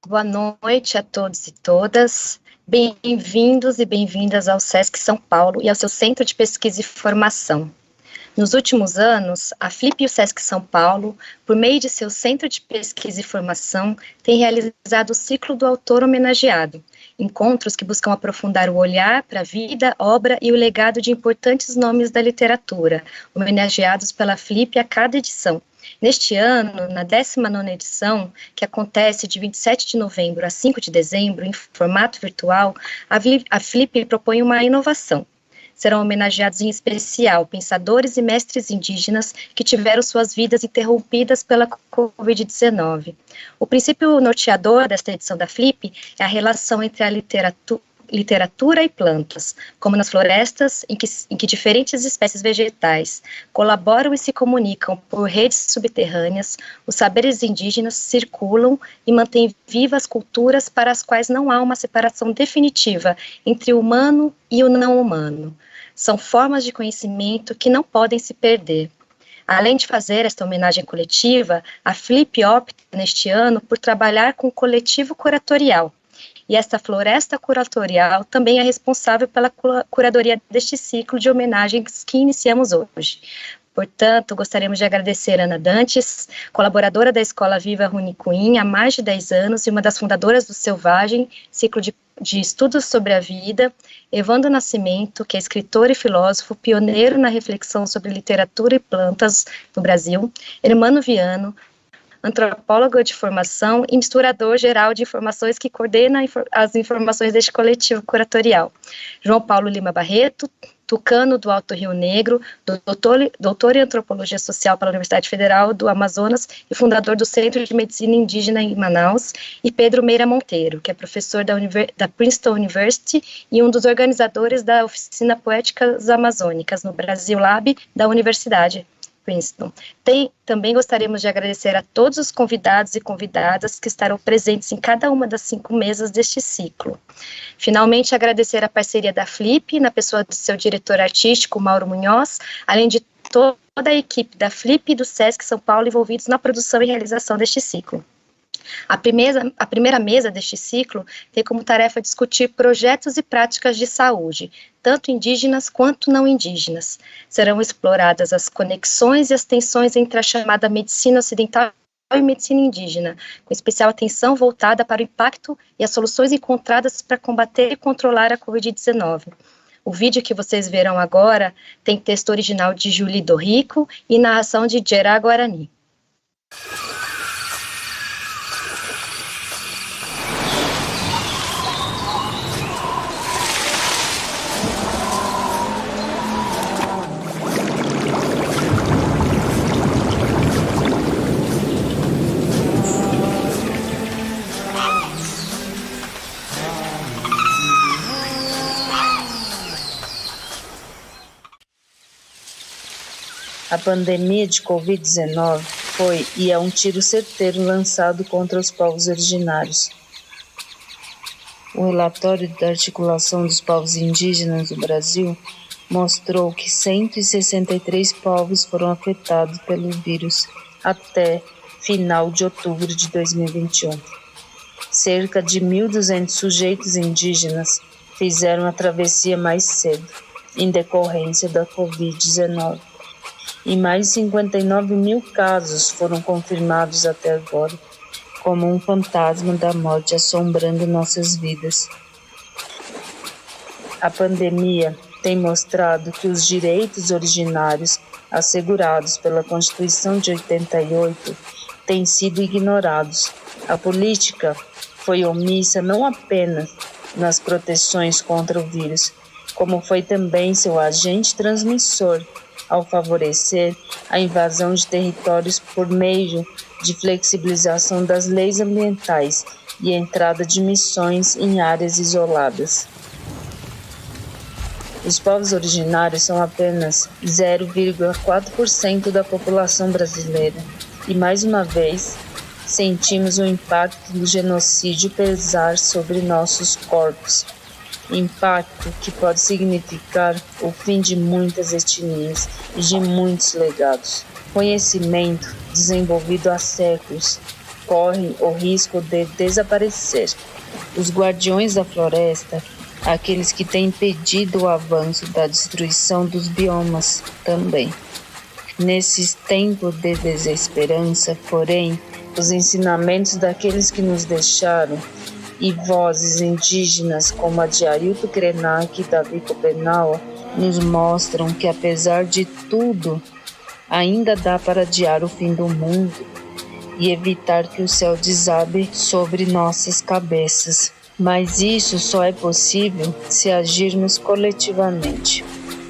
Boa noite a todos e todas. Bem-vindos e bem-vindas ao SESC São Paulo e ao seu Centro de Pesquisa e Formação. Nos últimos anos, a FLIP e o SESC São Paulo, por meio de seu Centro de Pesquisa e Formação, têm realizado o Ciclo do Autor Homenageado, encontros que buscam aprofundar o olhar para a vida, obra e o legado de importantes nomes da literatura, homenageados pela FLIP a cada edição. Neste ano, na 19ª edição, que acontece de 27 de novembro a 5 de dezembro, em formato virtual, a FLIP propõe uma inovação. Serão homenageados em especial pensadores e mestres indígenas que tiveram suas vidas interrompidas pela Covid-19. O princípio norteador desta edição da FLIP é a relação entre a literatura e plantas, como nas florestas, em que diferentes espécies vegetais colaboram e se comunicam por redes subterrâneas, os saberes indígenas circulam e mantêm vivas culturas para as quais não há uma separação definitiva entre o humano e o não humano. São formas de conhecimento que não podem se perder. Além de fazer esta homenagem coletiva, a FLIP opta neste ano por trabalhar com o coletivo curatorial. E esta floresta curatorial também é responsável pela curadoria deste ciclo de homenagens que iniciamos hoje. Portanto, gostaríamos de agradecer a Ana Dantes, colaboradora da Escola Viva Runicuim há mais de 10 anos e uma das fundadoras do Selvagem, ciclo de estudos sobre a vida, Evandro Nascimento, que é escritor e filósofo, pioneiro na reflexão sobre literatura e plantas no Brasil, Hermano Viano, antropólogo de formação e misturador geral de informações que coordena as informações deste coletivo curatorial. João Paulo Lima Barreto, tucano do Alto Rio Negro, doutor em antropologia social pela Universidade Federal do Amazonas e fundador do Centro de Medicina Indígena em Manaus, e Pedro Meira Monteiro, que é professor da Princeton University e um dos organizadores da Oficina Poéticas Amazônicas no Brasil Lab da Universidade Princeton. Também gostaríamos de agradecer a todos os convidados e convidadas que estarão presentes em cada uma das 5 mesas deste ciclo. Finalmente, agradecer a parceria da FLIP, na pessoa do seu diretor artístico, Mauro Munhoz, além de toda a equipe da FLIP e do SESC São Paulo envolvidos na produção e realização deste ciclo. A primeira mesa deste ciclo tem como tarefa discutir projetos e práticas de saúde, tanto indígenas quanto não indígenas. Serão exploradas as conexões e as tensões entre a chamada medicina ocidental e medicina indígena, com especial atenção voltada para o impacto e as soluções encontradas para combater e controlar a Covid-19. O vídeo que vocês verão agora tem texto original de Julie Dorrico e narração de Gerá Guarani. A pandemia de Covid-19 foi e é um tiro certeiro lançado contra os povos originários. O relatório da Articulação dos Povos Indígenas do Brasil mostrou que 163 povos foram afetados pelo vírus até final de outubro de 2021. Cerca de 1.200 sujeitos indígenas fizeram a travessia mais cedo, em decorrência da Covid-19. E mais de 59 mil casos foram confirmados até agora, como um fantasma da morte assombrando nossas vidas. A pandemia tem mostrado que os direitos originários assegurados pela Constituição de 88 têm sido ignorados. A política foi omissa não apenas nas proteções contra o vírus, como foi também seu agente transmissor, ao favorecer a invasão de territórios por meio de flexibilização das leis ambientais e entrada de missões em áreas isoladas. Os povos originários são apenas 0,4% da população brasileira e, mais uma vez, sentimos o impacto do genocídio pesar sobre nossos corpos. Impacto que pode significar o fim de muitas etnias e de muitos legados. Conhecimento desenvolvido há séculos correm o risco de desaparecer. Os guardiões da floresta, aqueles que têm impedido o avanço da destruição dos biomas também. Nesses tempos de desesperança, porém, os ensinamentos daqueles que nos deixaram e vozes indígenas como a de Ailton Krenak e Davi Copenau nos mostram que, apesar de tudo, ainda dá para adiar o fim do mundo e evitar que o céu desabe sobre nossas cabeças. Mas isso só é possível se agirmos coletivamente.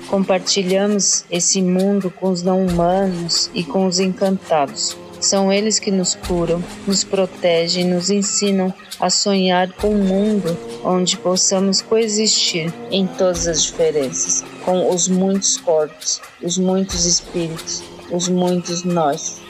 Compartilhamos esse mundo com os não-humanos e com os encantados. São eles que nos curam, nos protegem, nos ensinam a sonhar com um mundo onde possamos coexistir em todas as diferenças, com os muitos corpos, os muitos espíritos, os muitos nós.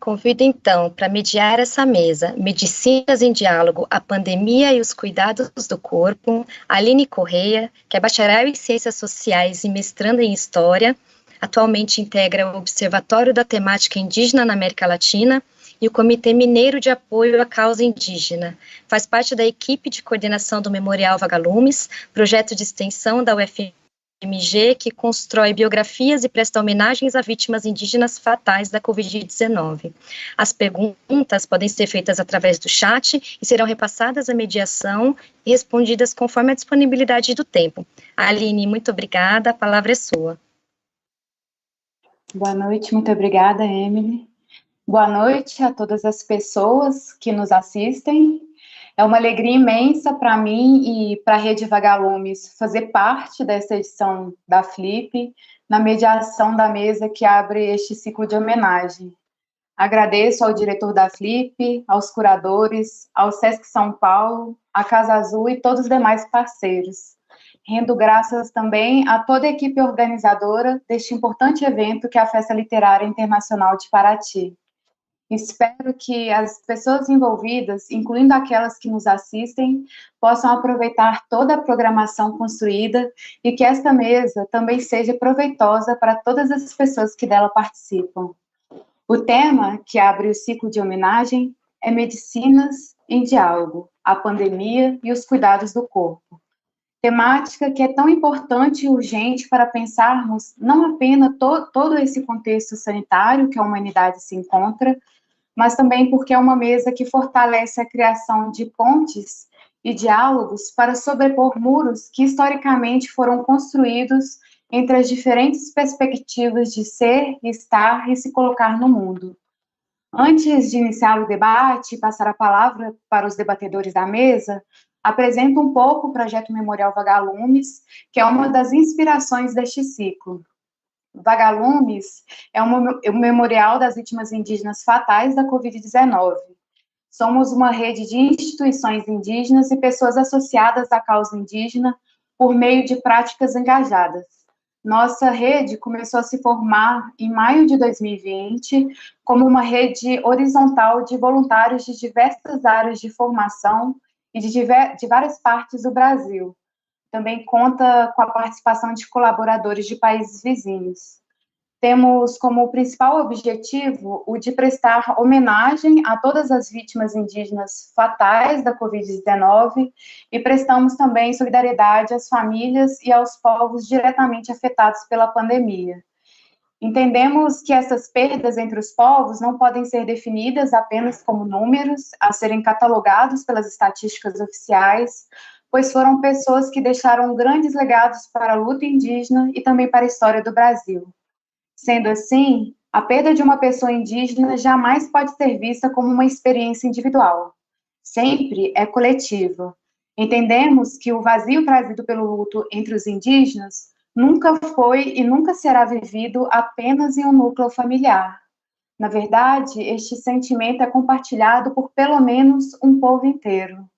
Convido então para mediar essa mesa, Medicinas em Diálogo, a Pandemia e os Cuidados do Corpo, Aline Correia, que é bacharel em Ciências Sociais e mestranda em História, atualmente integra o Observatório da Temática Indígena na América Latina e o Comitê Mineiro de Apoio à Causa Indígena. Faz parte da equipe de coordenação do Memorial Vagalumes, projeto de extensão da UFMG, que constrói biografias e presta homenagens a vítimas indígenas fatais da Covid-19. As perguntas podem ser feitas através do chat e serão repassadas à mediação e respondidas conforme a disponibilidade do tempo. Aline, muito obrigada, a palavra é sua. Boa noite, muito obrigada, Emily. Boa noite a todas as pessoas que nos assistem. É uma alegria imensa para mim e para a Rede Vagalumes fazer parte dessa edição da Flip, na mediação da mesa que abre este ciclo de homenagem. Agradeço ao diretor da Flip, aos curadores, ao Sesc São Paulo, à Casa Azul e todos os demais parceiros. Rendo graças também a toda a equipe organizadora deste importante evento que é a Festa Literária Internacional de Paraty. Espero que as pessoas envolvidas, incluindo aquelas que nos assistem, possam aproveitar toda a programação construída e que esta mesa também seja proveitosa para todas as pessoas que dela participam. O tema que abre o ciclo de homenagem é Medicinas em Diálogo, a Pandemia e os Cuidados do Corpo. Temática que é tão importante e urgente para pensarmos não apenas todo esse contexto sanitário que a humanidade se encontra, mas também porque é uma mesa que fortalece a criação de pontes e diálogos para sobrepor muros que historicamente foram construídos entre as diferentes perspectivas de ser, estar e se colocar no mundo. Antes de iniciar o debate e passar a palavra para os debatedores da mesa, apresento um pouco o projeto Memorial Vagalumes, que é uma das inspirações deste ciclo. Vagalumes é um memorial das vítimas indígenas fatais da Covid-19. Somos uma rede de instituições indígenas e pessoas associadas à causa indígena por meio de práticas engajadas. Nossa rede começou a se formar em maio de 2020 como uma rede horizontal de voluntários de diversas áreas de formação e de várias partes do Brasil. Também conta com a participação de colaboradores de países vizinhos. Temos como principal objetivo o de prestar homenagem a todas as vítimas indígenas fatais da Covid-19 e prestamos também solidariedade às famílias e aos povos diretamente afetados pela pandemia. Entendemos que essas perdas entre os povos não podem ser definidas apenas como números a serem catalogados pelas estatísticas oficiais, pois foram pessoas que deixaram grandes legados para a luta indígena e também para a história do Brasil. Sendo assim, a perda de uma pessoa indígena jamais pode ser vista como uma experiência individual. Sempre é coletiva. Entendemos que o vazio trazido pelo luto entre os indígenas nunca foi e nunca será vivido apenas em um núcleo familiar. Na verdade, este sentimento é compartilhado por pelo menos um povo inteiro.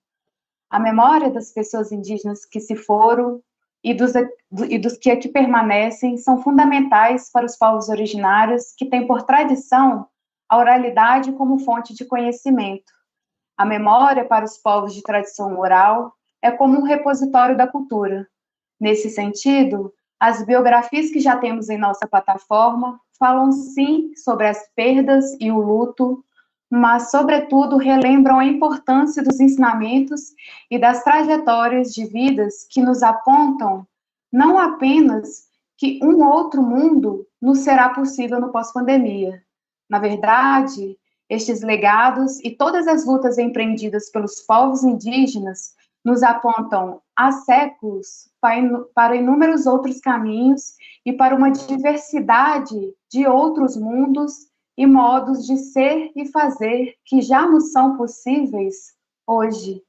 A memória das pessoas indígenas que se foram e dos que aqui permanecem são fundamentais para os povos originários que têm por tradição a oralidade como fonte de conhecimento. A memória para os povos de tradição oral é como um repositório da cultura. Nesse sentido, as biografias que já temos em nossa plataforma falam sim sobre as perdas e o luto, mas, sobretudo, relembram a importância dos ensinamentos e das trajetórias de vidas que nos apontam não apenas que um outro mundo nos será possível no pós-pandemia. Na verdade, estes legados e todas as lutas empreendidas pelos povos indígenas nos apontam há séculos para inúmeros outros caminhos e para uma diversidade de outros mundos e modos de ser e fazer que já nos são possíveis hoje.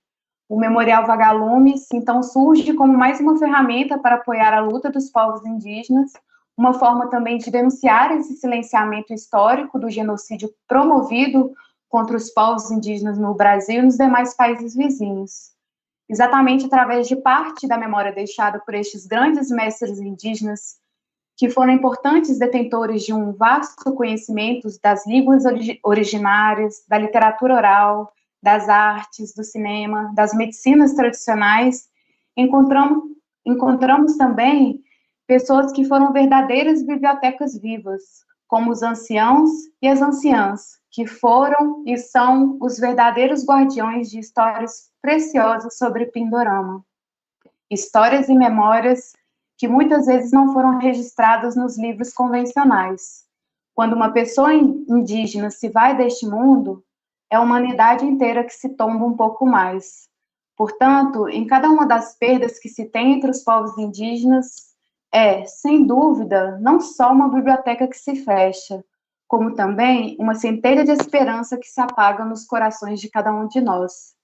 O Memorial Vagalumes, então, surge como mais uma ferramenta para apoiar a luta dos povos indígenas, uma forma também de denunciar esse silenciamento histórico do genocídio promovido contra os povos indígenas no Brasil e nos demais países vizinhos. Exatamente através de parte da memória deixada por estes grandes mestres indígenas, que foram importantes detentores de um vasto conhecimento das línguas originárias, da literatura oral, das artes, do cinema, das medicinas tradicionais, encontramos também pessoas que foram verdadeiras bibliotecas vivas, como os anciãos e as anciãs, que foram e são os verdadeiros guardiões de histórias preciosas sobre Pindorama. Histórias e memórias que muitas vezes não foram registradas nos livros convencionais. Quando uma pessoa indígena se vai deste mundo, é a humanidade inteira que se tomba um pouco mais. Portanto, em cada uma das perdas que se tem entre os povos indígenas, sem dúvida, não só uma biblioteca que se fecha, como também uma centelha de esperança que se apaga nos corações de cada um de nós.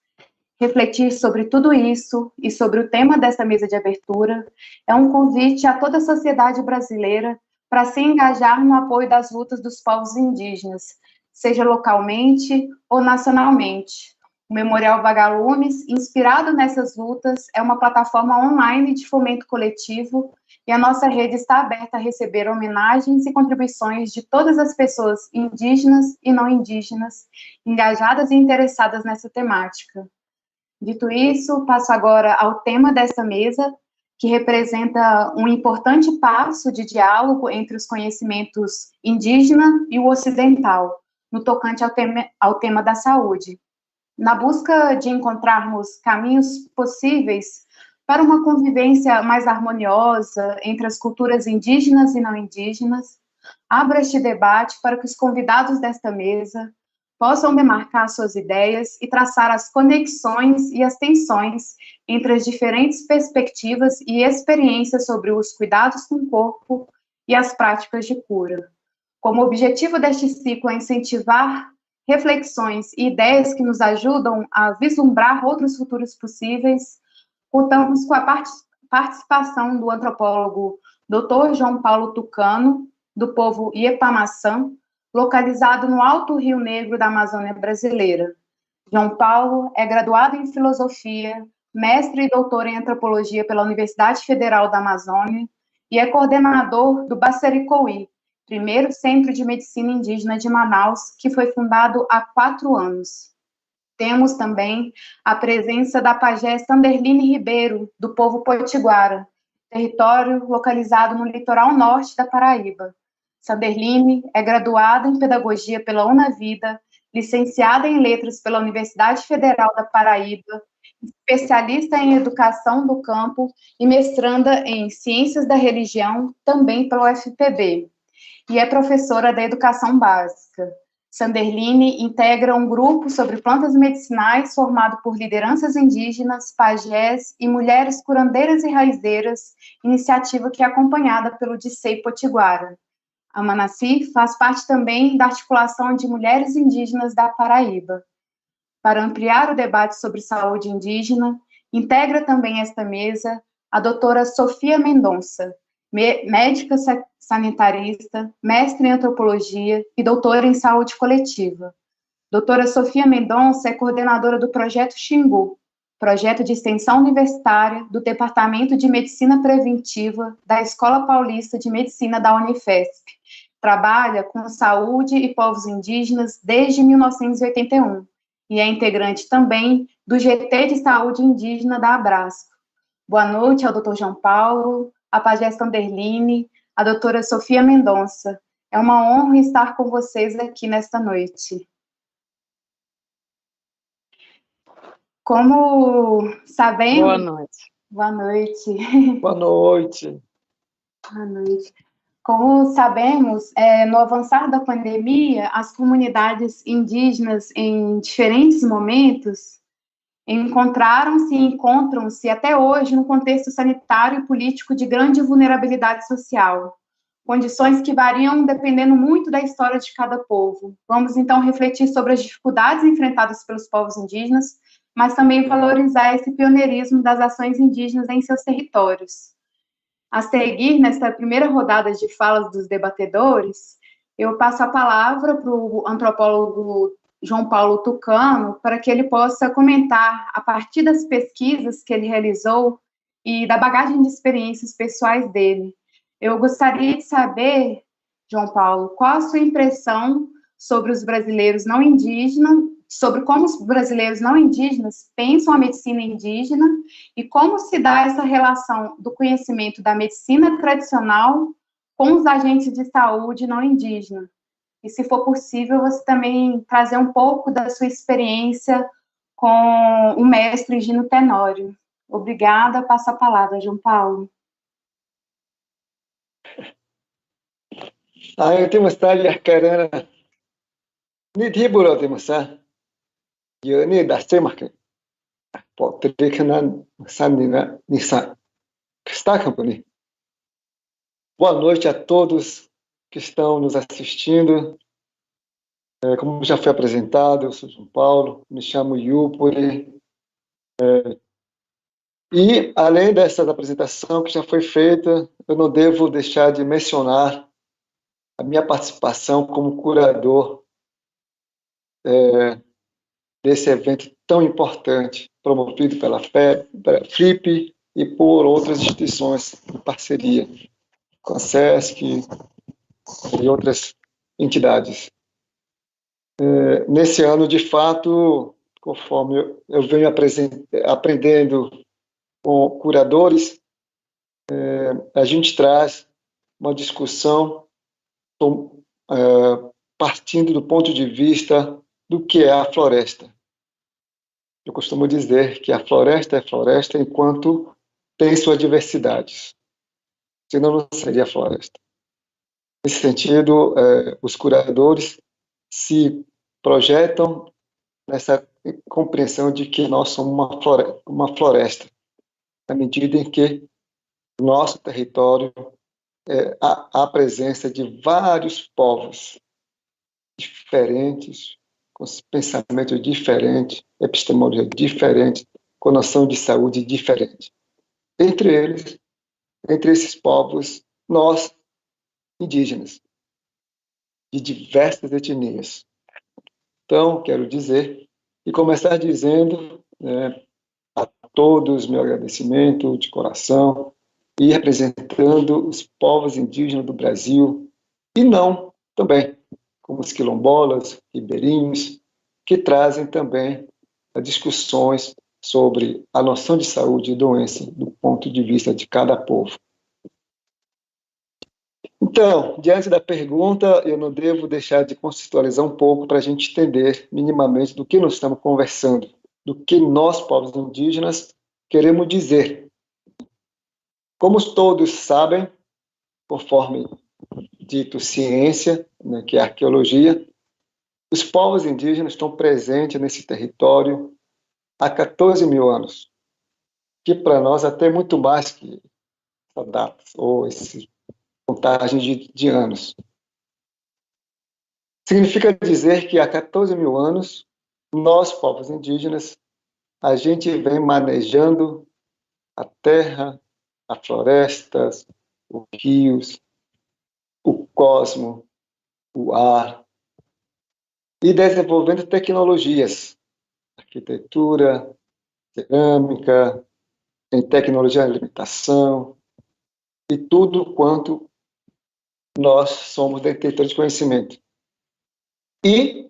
Refletir sobre tudo isso e sobre o tema desta mesa de abertura é um convite a toda a sociedade brasileira para se engajar no apoio das lutas dos povos indígenas, seja localmente ou nacionalmente. O Memorial Vagalumes, inspirado nessas lutas, é uma plataforma online de fomento coletivo e a nossa rede está aberta a receber homenagens e contribuições de todas as pessoas indígenas e não indígenas engajadas e interessadas nessa temática. Dito isso, passo agora ao tema dessa mesa, que representa um importante passo de diálogo entre os conhecimentos indígena e o ocidental, no tocante ao tema da saúde. Na busca de encontrarmos caminhos possíveis para uma convivência mais harmoniosa entre as culturas indígenas e não indígenas, abro este debate para que os convidados desta mesa possam demarcar suas ideias e traçar as conexões e as tensões entre as diferentes perspectivas e experiências sobre os cuidados com o corpo e as práticas de cura. Como objetivo deste ciclo é incentivar reflexões e ideias que nos ajudam a vislumbrar outros futuros possíveis, contamos com a participação do antropólogo Dr. João Paulo Tucano, do povo Iepamaçã, localizado no Alto Rio Negro da Amazônia brasileira. João Paulo é graduado em filosofia, mestre e doutor em antropologia pela Universidade Federal da Amazônia e é coordenador do Bassericoí, primeiro centro de medicina indígena de Manaus, que foi fundado há 4 anos. Temos também a presença da pajé Sanderline Ribeiro, do povo Potiguara, território localizado no litoral norte da Paraíba. Sanderline é graduada em Pedagogia pela Unavida, licenciada em Letras pela Universidade Federal da Paraíba, especialista em Educação do Campo e mestranda em Ciências da Religião, também pela UFPB, e é professora da Educação Básica. Sanderline integra um grupo sobre plantas medicinais formado por lideranças indígenas, pajés e mulheres curandeiras e raizeiras, iniciativa que é acompanhada pelo Dicei Potiguara. A Manaci faz parte também da articulação de mulheres indígenas da Paraíba. Para ampliar o debate sobre saúde indígena, integra também esta mesa a doutora Sofia Mendonça, médica sanitarista, mestre em antropologia e doutora em saúde coletiva. Doutora Sofia Mendonça é coordenadora do Projeto Xingu, projeto de extensão universitária do Departamento de Medicina Preventiva da Escola Paulista de Medicina da Unifesp. Trabalha com saúde e povos indígenas desde 1981 e é integrante também do GT de Saúde Indígena da Abrasco. Boa noite ao Dr. João Paulo, a pajé Sanderline, a doutora Sofia Mendonça. É uma honra estar com vocês aqui nesta noite. Como sabemos... Boa noite. Boa noite. Boa noite. Boa noite. Como sabemos, no avançar da pandemia, as comunidades indígenas, em diferentes momentos, encontraram-se e encontram-se até hoje no contexto sanitário e político de grande vulnerabilidade social, condições que variam dependendo muito da história de cada povo. Vamos, então, refletir sobre as dificuldades enfrentadas pelos povos indígenas, mas também valorizar esse pioneirismo das ações indígenas em seus territórios. A seguir, nesta primeira rodada de falas dos debatedores, eu passo a palavra para o antropólogo João Paulo Tucano, para que ele possa comentar, a partir das pesquisas que ele realizou e da bagagem de experiências pessoais dele. Eu gostaria de saber, João Paulo, qual a sua impressão sobre os brasileiros não indígenas, sobre como os brasileiros não indígenas pensam a medicina indígena e como se dá essa relação do conhecimento da medicina tradicional com os agentes de saúde não indígena. E, se for possível, você também trazer um pouco da sua experiência com o mestre Gino Tenório. Obrigada, passo a palavra, João Paulo. Eu tenho estado carana. Ni tiburo temos eu nem da semana. Pode ter que não sanina nisa. Está company. Boa noite a todos que estão nos assistindo. Como já foi apresentado, eu sou João Paulo, me chamo Yupuri. E, além dessa apresentação que já foi feita, eu não devo deixar de mencionar a minha participação como curador desse evento tão importante, promovido pela FLIP e por outras instituições em parceria com a SESC e outras entidades. Nesse ano, de fato, conforme eu venho aprendendo com curadores, a gente traz uma discussão partindo do ponto de vista do que é a floresta. Eu costumo dizer que a floresta é floresta enquanto tem suas diversidades, senão não seria floresta. Nesse sentido, os curadores se projetam nessa compreensão de que nós somos uma floresta, na medida em que no nosso território há a presença de vários povos diferentes, com pensamento diferente, epistemologia diferente, com noção de saúde diferente. Entre esses povos, nós, indígenas, de diversas etnias. Então, quero dizer, e começar dizendo a todos meu agradecimento de coração, e representando os povos indígenas do Brasil, e não também, como os quilombolas, ribeirinhos, que trazem também as discussões sobre a noção de saúde e doença do ponto de vista de cada povo. Então, diante da pergunta, eu não devo deixar de contextualizar um pouco para a gente entender minimamente do que nós estamos conversando, do que nós, povos indígenas, queremos dizer. Como todos sabem, conforme dito ciência, que é a arqueologia, Os povos indígenas estão presentes nesse território há 14 mil anos, que para nós até é muito mais que essa data, ou essa contagem de anos. Significa dizer que há 14 mil anos, nós, povos indígenas, a gente vem manejando a terra, as florestas, os rios, o cosmos, o ar, e desenvolvendo tecnologias, arquitetura, cerâmica, em tecnologia de alimentação, e tudo quanto nós somos detentores de conhecimento. E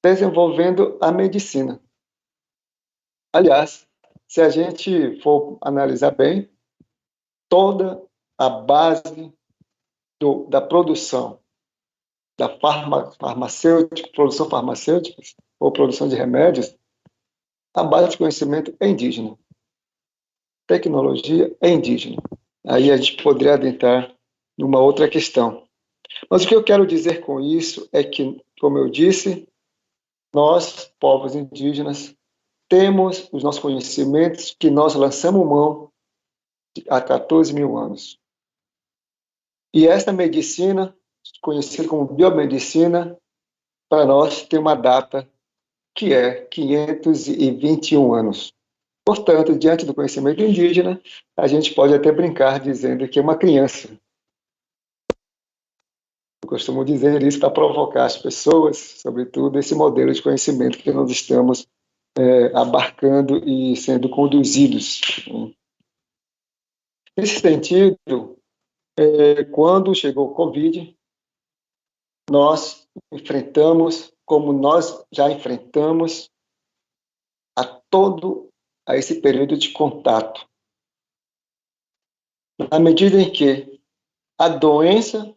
desenvolvendo a medicina. Aliás, se a gente for analisar bem, toda a base da produção da farmacêutica, produção farmacêutica ou produção de remédios, a base de conhecimento é indígena. Tecnologia é indígena. Aí a gente poderia adentrar numa outra questão. Mas o que eu quero dizer com isso é que, como eu disse, nós, povos indígenas, temos os nossos conhecimentos que nós lançamos mão há 14 mil anos. E esta medicina, conhecida como biomedicina, para nós tem uma data que é 521 anos. Portanto, diante do conhecimento indígena, a gente pode até brincar dizendo que é uma criança. Eu costumo dizer isso para provocar as pessoas, sobretudo esse modelo de conhecimento que nós estamos abarcando e sendo conduzidos. Nesse sentido, quando chegou o Covid, nós enfrentamos, como nós já enfrentamos a esse período de contato. Na medida em que a doença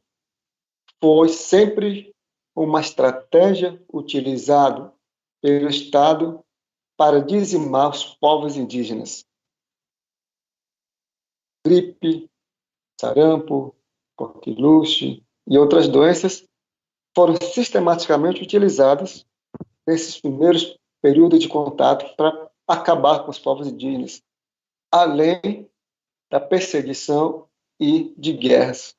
foi sempre uma estratégia utilizada pelo Estado para dizimar os povos indígenas. Gripe, sarampo, coqueluche e outras doenças foram sistematicamente utilizadas nesses primeiros períodos de contato para acabar com os povos indígenas, além da perseguição e de guerras.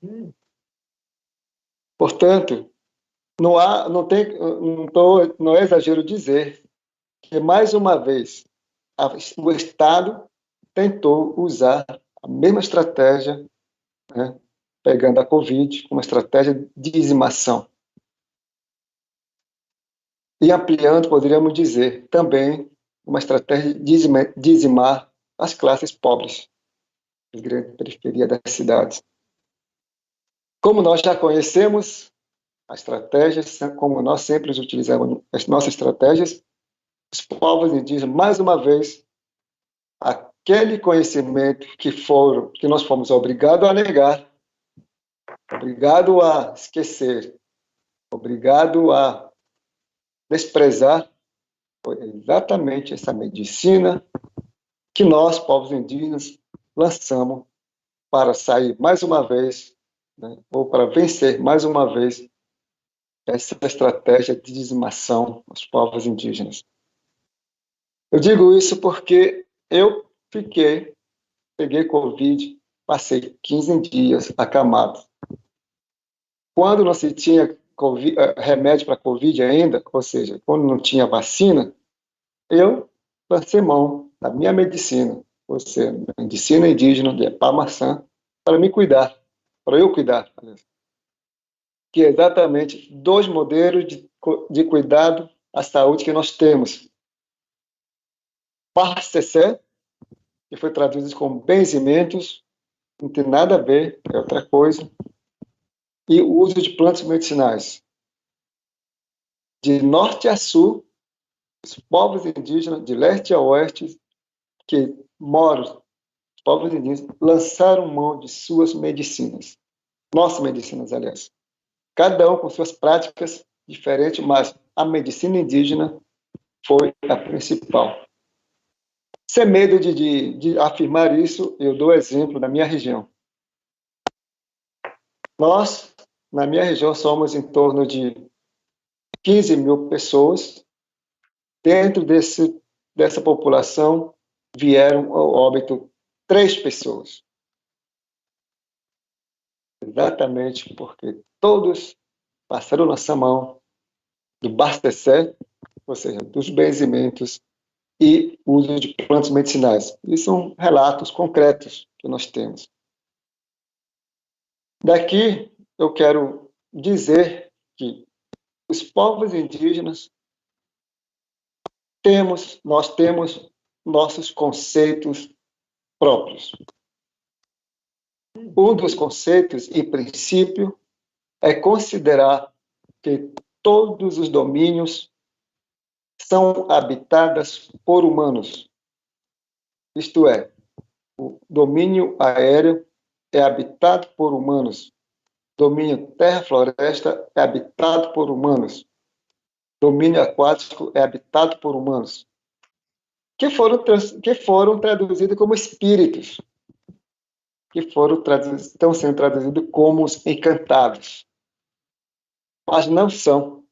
Portanto, não é exagero dizer que, mais uma vez, o Estado tentou usar a mesma estratégia, né, pegando a Covid como estratégia de dizimação. E ampliando, poderíamos dizer, também uma estratégia de dizimar as classes pobres, as grandes periferias das cidades. Como nós já conhecemos as estratégias, como nós sempre utilizamos as nossas estratégias, os povos indígenas, mais uma vez, aquele conhecimento que nós fomos obrigados a negar, obrigados a esquecer, obrigados a desprezar, foi exatamente essa medicina que nós, povos indígenas, lançamos para sair mais uma vez, né, ou para vencer mais uma vez essa estratégia de dizimação dos povos indígenas. Eu digo isso porque eu peguei Covid, passei 15 dias acamado. Quando não se tinha remédio para Covid ainda, ou seja, quando não tinha vacina, eu lancei mão da minha medicina, ou seja, medicina indígena de Epá-Maçã, para me cuidar, para eu cuidar. Que é exatamente 2 modelos de cuidado à saúde que nós temos. PARCC, que foi traduzido como benzimentos, não tem nada a ver, é outra coisa, e o uso de plantas medicinais. De norte a sul, os povos indígenas, de leste a oeste, que moram, os povos indígenas, lançaram mão de suas medicinas. Nossas medicinas, aliás. Cada um com suas práticas diferentes, mas a medicina indígena foi a principal. Sem medo de afirmar isso, eu dou exemplo da minha região. Nós, na minha região, somos em torno de 15 mil pessoas. Dentro dessa população, vieram ao óbito 3 pessoas. Exatamente porque todos passaram nossa mão do bastecer, ou seja, dos benzimentos e uso de plantas medicinais. Isso são relatos concretos que nós temos. Daqui eu quero dizer que os povos indígenas nós temos nossos conceitos próprios. Um dos conceitos e princípio é considerar que todos os domínios são habitados por humanos. Isto é, o domínio aéreo é habitado por humanos. Domínio terra-floresta é habitado por humanos. Domínio aquático é habitado por humanos. Que foram traduzidos como espíritos. Estão sendo traduzidos como os encantados. Mas não são.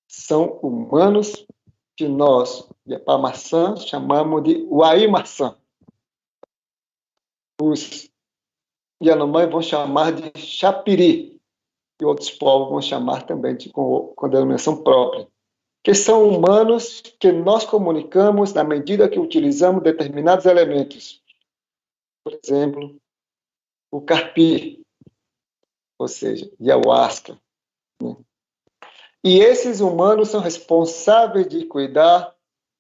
São humanos que nós, de Yapamaçã, chamamos de Uaimaçã. Os Yanomami vão chamar de Chapiri, e outros povos vão chamar também com denominação própria, que são humanos que nós comunicamos na medida que utilizamos determinados elementos. Por exemplo, o carpi, ou seja, ayahuasca. Né? E esses humanos são responsáveis de cuidar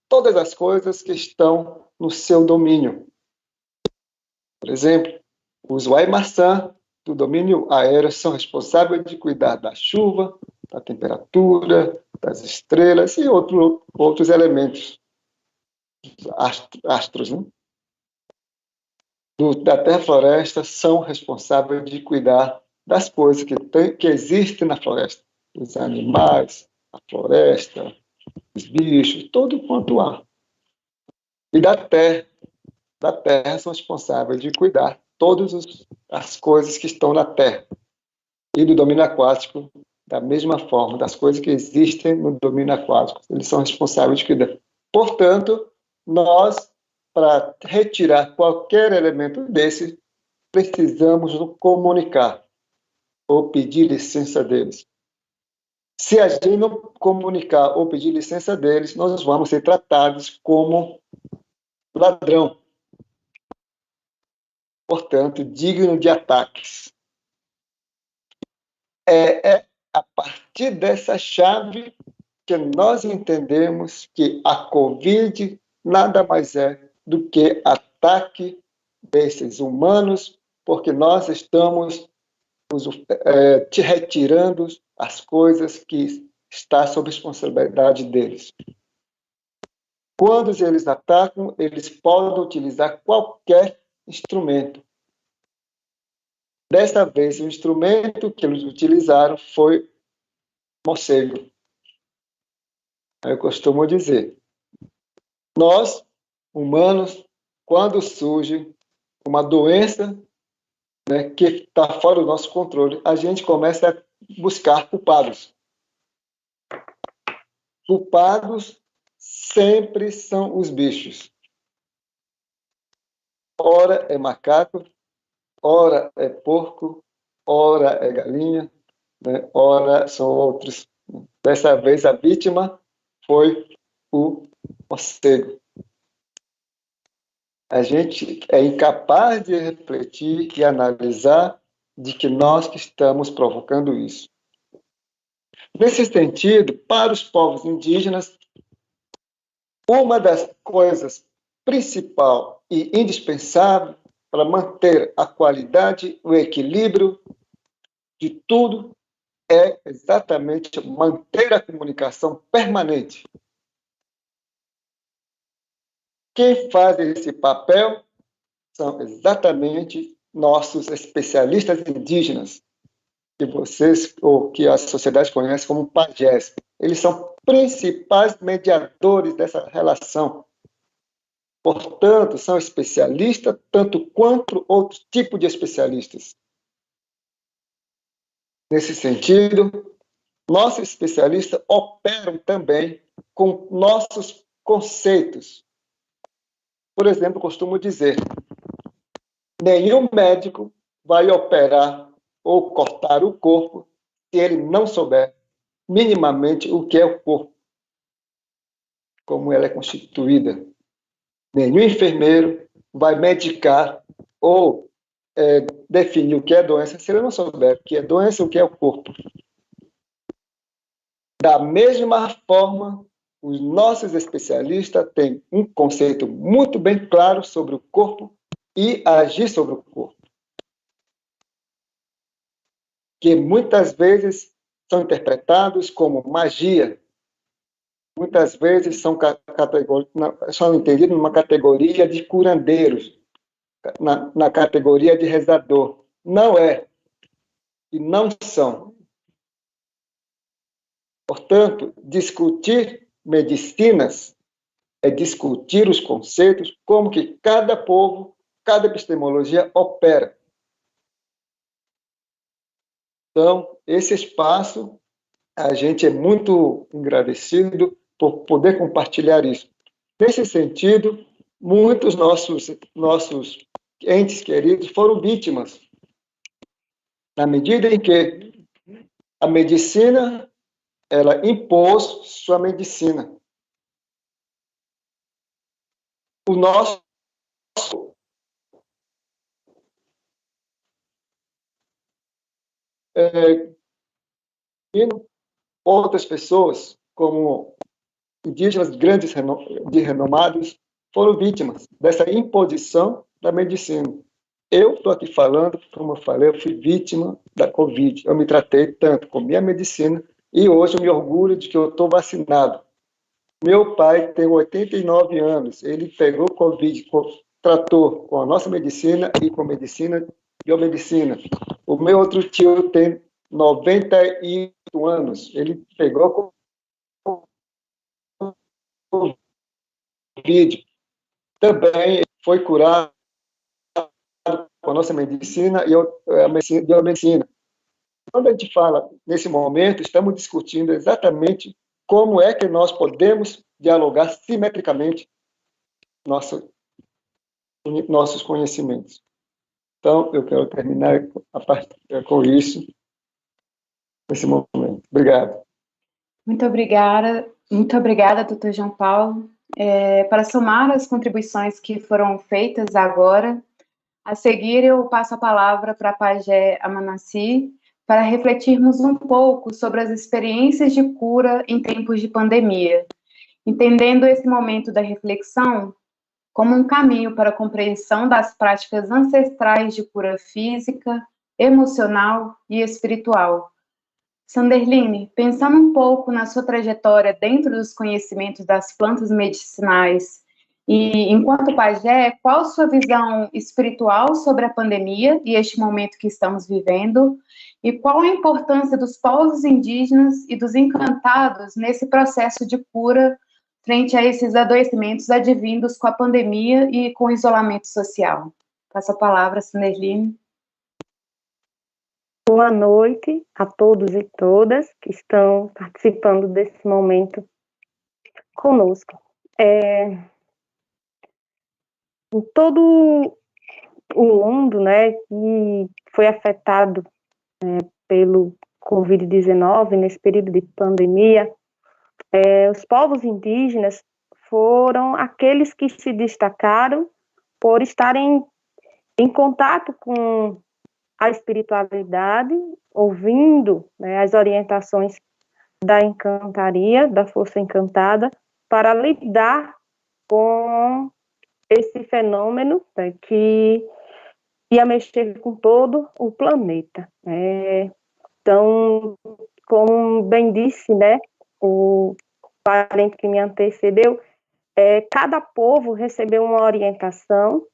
todas as coisas que estão no seu domínio. Por exemplo, os Uaimaçã, do domínio aéreo, são responsáveis de cuidar da chuva, da temperatura, das estrelas e outros elementos, astros, né? Da terra-floresta, são responsáveis de cuidar das coisas que existem na floresta. Os animais, a floresta, os bichos, tudo quanto há. E da terra são responsáveis de cuidar todas as coisas que estão na terra. E do domínio aquático, da mesma forma, das coisas que existem no domínio aquático, eles são responsáveis de cuidar. Portanto, nós, para retirar qualquer elemento desse, precisamos nos comunicar ou pedir licença deles. Se a gente não comunicar ou pedir licença deles, nós vamos ser tratados como ladrão. Portanto, digno de ataques. É a partir dessa chave que nós entendemos que a Covid nada mais é do que ataque desses humanos, porque nós estamos retirando as coisas que estão sob responsabilidade deles. Quando eles atacam, eles podem utilizar qualquer instrumento. Desta vez, o instrumento que eles utilizaram foi morcego. Eu costumo dizer, nós, humanos, quando surge uma doença, né, que está fora do nosso controle, a gente começa a buscar culpados. Culpados sempre são os bichos. Ora é macaco, ora é porco, ora é galinha, né, ora são outros. Dessa vez a vítima foi o morcego. A gente é incapaz de refletir e analisar de que nós que estamos provocando isso. Nesse sentido, para os povos indígenas, uma das coisas principal e indispensável para manter a qualidade, o equilíbrio de tudo é exatamente manter a comunicação permanente. Quem faz esse papel são exatamente nossos especialistas indígenas, que vocês, ou que a sociedade conhece como pajés. Eles são principais mediadores dessa relação. Portanto, são especialistas tanto quanto outros tipos de especialistas. Nesse sentido, nossos especialistas operam também com nossos conceitos. Por exemplo, costumo dizer, nenhum médico vai operar ou cortar o corpo se ele não souber minimamente o que é o corpo, como ela é constituída. Nenhum enfermeiro vai medicar ou definir o que é doença se ele não souber o que é doença e o que é o corpo. Da mesma forma, os nossos especialistas têm um conceito muito bem claro sobre o corpo e agir sobre o corpo, que muitas vezes são interpretados como magia, muitas vezes são entendidos numa categoria de curandeiros, na categoria de rezador. Não é, e não são. Portanto, discutir medicinas é discutir os conceitos, como que cada povo, cada epistemologia opera. Então, esse espaço, a gente é muito agradecido por poder compartilhar isso. Nesse sentido, muitos nossos entes queridos foram vítimas, na medida em que a medicina, ela impôs sua medicina. O nosso outras pessoas, como indígenas grandes de renomados, foram vítimas dessa imposição da medicina. Eu estou aqui falando, como eu falei, eu fui vítima da Covid. Eu me tratei tanto com minha medicina e hoje eu me orgulho de que eu estou vacinado. Meu pai tem 89 anos, ele pegou Covid, tratou com a nossa medicina e com a medicina biomedicina. O meu outro tio tem 98 anos, ele pegou Covid, também foi curado com a nossa medicina e a biomedicina. Quando a gente fala nesse momento, estamos discutindo exatamente como é que nós podemos dialogar simetricamente nossos conhecimentos. Então, eu quero terminar com isso, nesse momento. Obrigado. Muito obrigada, doutor João Paulo. Para somar as contribuições que foram feitas agora, a seguir eu passo a palavra para a Pajé Amanassi, para refletirmos um pouco sobre as experiências de cura em tempos de pandemia, entendendo esse momento da reflexão como um caminho para a compreensão das práticas ancestrais de cura física, emocional e espiritual. Sanderline, pensando um pouco na sua trajetória dentro dos conhecimentos das plantas medicinais e, enquanto pajé, qual sua visão espiritual sobre a pandemia e este momento que estamos vivendo? E qual a importância dos povos indígenas e dos encantados nesse processo de cura frente a esses adoecimentos advindos com a pandemia e com o isolamento social? Passo a palavra, Sanderline. Boa noite a todos e todas que estão participando desse momento conosco. Em todo o mundo, né, que foi afetado pelo Covid-19, nesse período de pandemia, os povos indígenas foram aqueles que se destacaram por estarem em contato com a espiritualidade, ouvindo, né, as orientações da encantaria, da força encantada, para lidar com esse fenômeno, né, que ia mexer com todo o planeta. Então, como bem disse, né, o parente que me antecedeu, cada povo recebeu uma orientação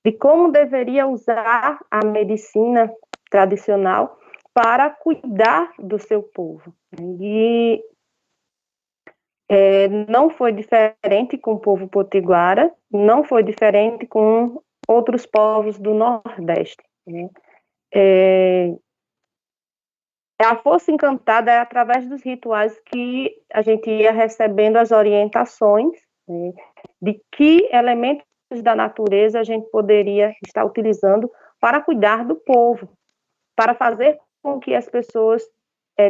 de como deveria usar a medicina tradicional para cuidar do seu povo. E não foi diferente com o povo potiguara, não foi diferente com outros povos do Nordeste. Né? A força encantada é através dos rituais que a gente ia recebendo as orientações, né, de que elementos da natureza a gente poderia estar utilizando para cuidar do povo, para fazer com que as pessoas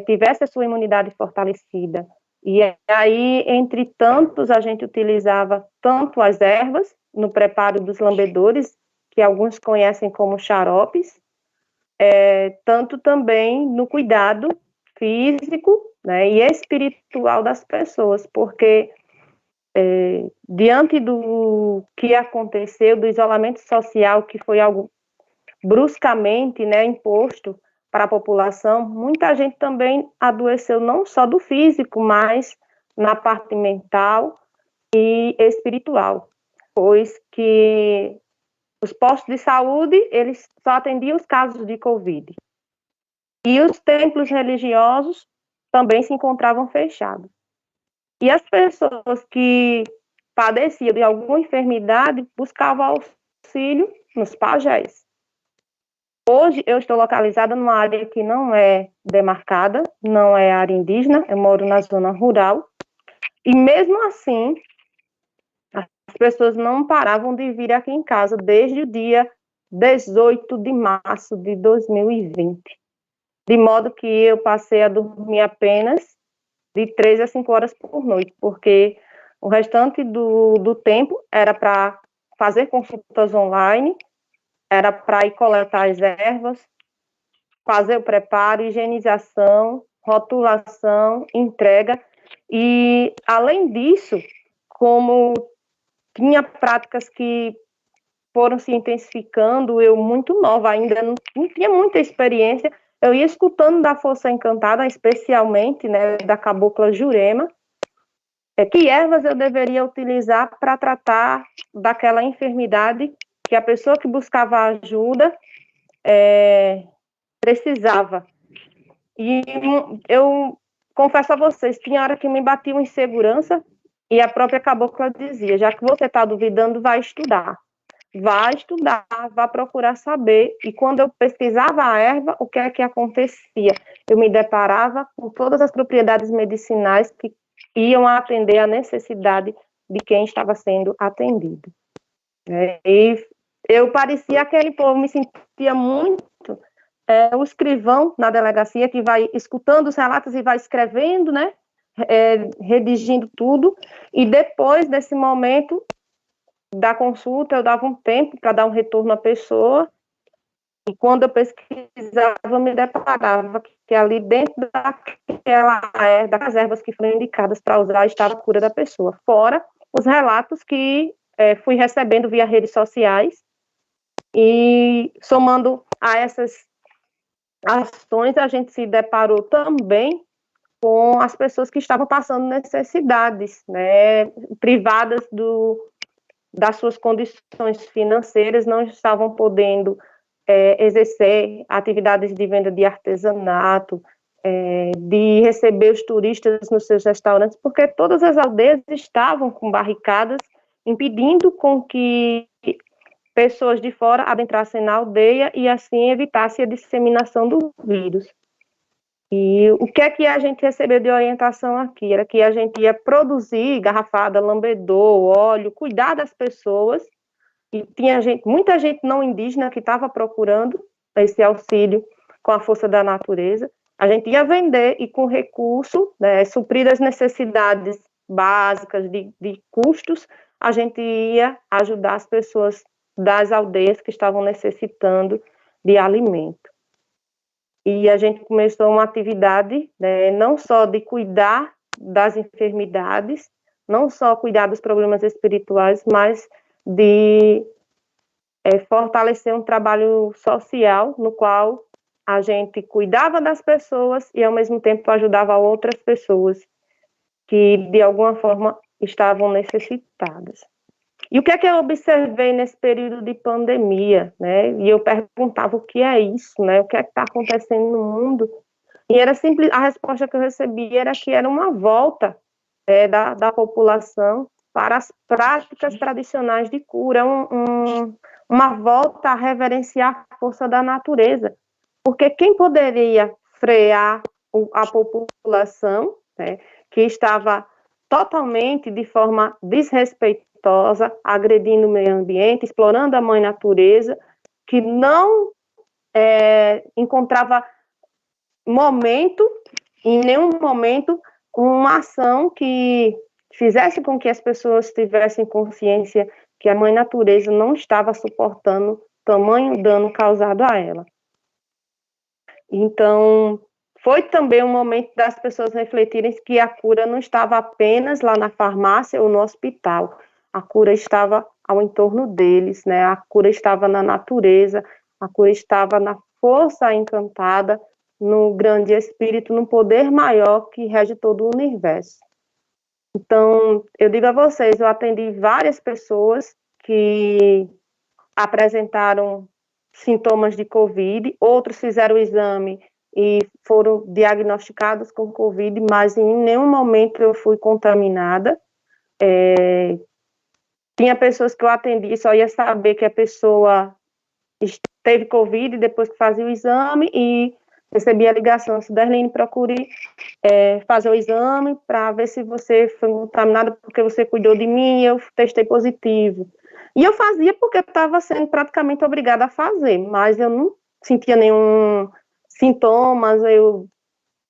tivessem a sua imunidade fortalecida. E aí, entre tantos, a gente utilizava tanto as ervas no preparo dos lambedores, que alguns conhecem como xaropes, tanto também no cuidado físico, né, e espiritual das pessoas, porque diante do que aconteceu, do isolamento social, que foi algo bruscamente, né, imposto para a população, muita gente também adoeceu não só do físico, mas na parte mental e espiritual, pois que os postos de saúde, eles só atendiam os casos de Covid. E os templos religiosos também se encontravam fechados. E as pessoas que padeciam de alguma enfermidade buscavam auxílio nos pajés. Hoje eu estou localizada numa área que não é demarcada, não é área indígena, eu moro na zona rural. E mesmo assim, as pessoas não paravam de vir aqui em casa desde o dia 18 de março de 2020. De modo que eu passei a dormir apenas de 3 a 5 horas por noite, porque o restante do tempo era para fazer consultas online, era para ir coletar as ervas, fazer o preparo, higienização, rotulação, entrega. E, além disso, como tinha práticas que foram se intensificando, eu muito nova ainda, não tinha muita experiência, eu ia escutando da Força Encantada, especialmente, né, da cabocla Jurema, que ervas eu deveria utilizar para tratar daquela enfermidade que a pessoa que buscava ajuda precisava. E eu confesso a vocês, tinha hora que me batia uma insegurança e a própria cabocla dizia, já que você está duvidando, vai estudar, vai procurar saber. E quando eu pesquisava a erva, o que é que acontecia? Eu me deparava com todas as propriedades medicinais que iam atender a necessidade de quem estava sendo atendido. E eu parecia aquele povo, me sentia muito o escrivão na delegacia que vai escutando os relatos e vai escrevendo, né, redigindo tudo, e depois desse momento da consulta eu dava um tempo para dar um retorno à pessoa, e quando eu pesquisava eu me deparava que ali dentro das ervas que foram indicadas para usar estava a cura da pessoa, fora os relatos que fui recebendo via redes sociais, e somando a essas ações, a gente se deparou também com as pessoas que estavam passando necessidades, né, privadas das suas condições financeiras, não estavam podendo exercer atividades de venda de artesanato, de receber os turistas nos seus restaurantes, porque todas as aldeias estavam com barricadas, impedindo com que pessoas de fora adentrassem na aldeia e assim evitasse a disseminação do vírus. E o que é que a gente recebeu de orientação aqui? Era que a gente ia produzir garrafada, lambedor, óleo, cuidar das pessoas, e tinha muita gente não indígena que estava procurando esse auxílio com a força da natureza. A gente ia vender e com recurso, né, suprir as necessidades básicas de custos, a gente ia ajudar as pessoas das aldeias que estavam necessitando de alimento. E a gente começou uma atividade, né, não só de cuidar das enfermidades, não só cuidar dos problemas espirituais, mas de fortalecer um trabalho social no qual a gente cuidava das pessoas e, ao mesmo tempo, ajudava outras pessoas que, de alguma forma, estavam necessitadas. E o que é que eu observei nesse período de pandemia, né? E eu perguntava o que é isso, né? O que é que está acontecendo no mundo? E era simples, a resposta que eu recebi era que era uma volta da população para as práticas tradicionais de cura, uma volta a reverenciar a força da natureza. Porque quem poderia frear a população, né, que estava totalmente de forma desrespeitosa, agredindo o meio ambiente, explorando a mãe natureza, que não encontrava momento, em nenhum momento, uma ação que fizesse com que as pessoas tivessem consciência que a mãe natureza não estava suportando tamanho dano causado a ela. Então, foi também um momento das pessoas refletirem que a cura não estava apenas lá na farmácia ou no hospital, a cura estava ao entorno deles, né? A cura estava na natureza, a cura estava na força encantada, no grande espírito, no poder maior que rege todo o universo. Então, eu digo a vocês, eu atendi várias pessoas que apresentaram sintomas de Covid, outros fizeram o exame e foram diagnosticados com Covid, mas em nenhum momento eu fui contaminada. Tinha pessoas que eu atendi e só ia saber que a pessoa teve Covid depois que fazia o exame e recebi a ligação: Suderline, procure fazer o exame para ver se você foi contaminada porque você cuidou de mim e eu testei positivo. E eu fazia porque eu estava sendo praticamente obrigada a fazer, mas eu não sentia nenhum sintomas,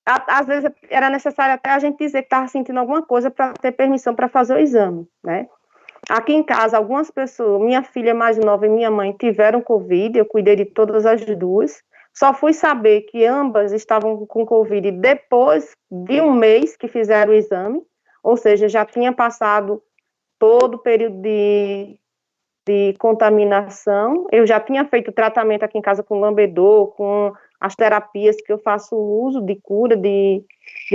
às vezes era necessário até a gente dizer que estava sentindo alguma coisa para ter permissão para fazer o exame, né? Aqui em casa, algumas pessoas, minha filha mais nova e minha mãe tiveram Covid, eu cuidei de todas as duas. Só fui saber que ambas estavam com Covid depois de um mês que fizeram o exame, ou seja, já tinha passado todo o período de contaminação. Eu já tinha feito tratamento aqui em casa com lambedor, com as terapias que eu faço uso de cura, de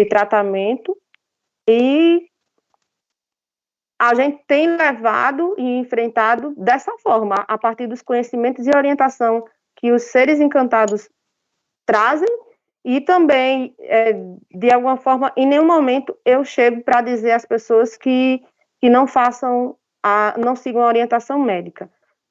tratamento, e a gente tem levado e enfrentado dessa forma, a partir dos conhecimentos e orientação que os seres encantados trazem, e também, de alguma forma, em nenhum momento eu chego para dizer às pessoas que não façam, não sigam a orientação médica.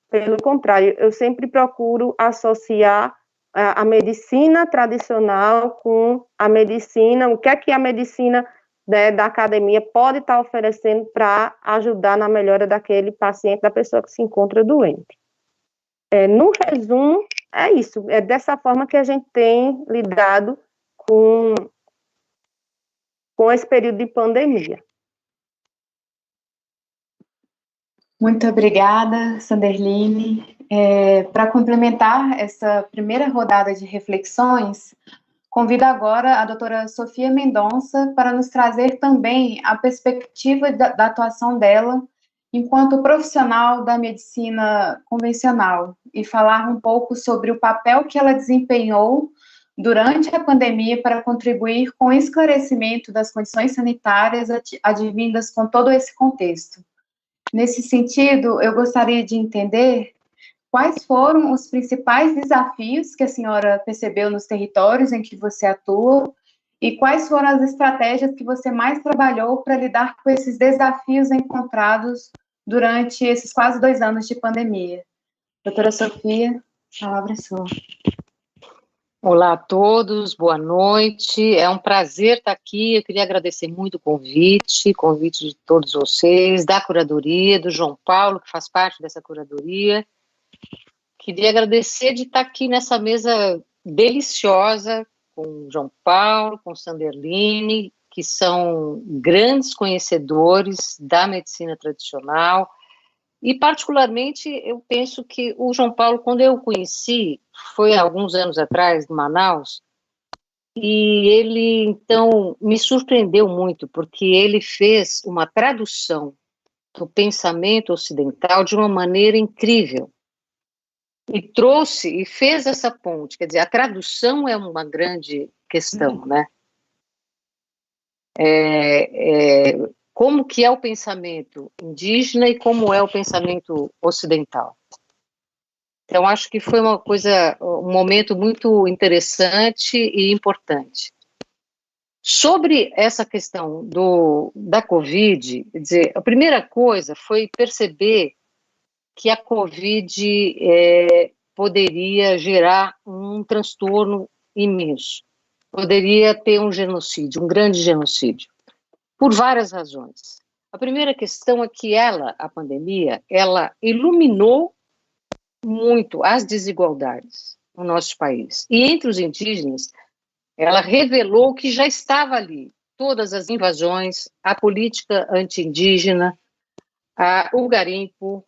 Pelo contrário, eu sempre procuro associar a medicina tradicional com a medicina, o que é que a medicina da academia pode estar oferecendo para ajudar na melhora daquele paciente, da pessoa que se encontra doente. No resumo, é isso. É dessa forma que a gente tem lidado com esse período de pandemia. Muito obrigada, Sanderline. Para complementar essa primeira rodada de reflexões, convido agora a doutora Sofia Mendonça para nos trazer também a perspectiva da atuação dela enquanto profissional da medicina convencional e falar um pouco sobre o papel que ela desempenhou durante a pandemia para contribuir com o esclarecimento das condições sanitárias advindas com todo esse contexto. Nesse sentido, eu gostaria de entender quais foram os principais desafios que a senhora percebeu nos territórios em que você atua e quais foram as estratégias que você mais trabalhou para lidar com esses desafios encontrados durante esses quase 2 anos de pandemia. Doutora Sofia, a palavra é sua. Olá a todos, boa noite, é um prazer estar aqui. Eu queria agradecer muito o convite de todos vocês, da curadoria, do João Paulo, que faz parte dessa curadoria. Queria agradecer de estar aqui nessa mesa deliciosa com o João Paulo, com o Sanderline, que são grandes conhecedores da medicina tradicional. E, particularmente, eu penso que o João Paulo, quando eu o conheci, foi há alguns anos atrás, em Manaus, e ele, então, me surpreendeu muito, porque ele fez uma tradução do pensamento ocidental de uma maneira incrível, e trouxe, e fez essa ponte, quer dizer, a tradução é uma grande questão, né? Como que é o pensamento indígena e como é o pensamento ocidental. Então, acho que foi um momento muito interessante e importante. Sobre essa questão da Covid, quer dizer, a primeira coisa foi perceber que a Covid poderia gerar um transtorno imenso. poderia ter um genocídio, um grande genocídio, por várias razões. A primeira questão é que a pandemia, ela iluminou muito as desigualdades no nosso país. E entre os indígenas, ela revelou que já estava ali todas as invasões, a política anti-indígena, o garimpo,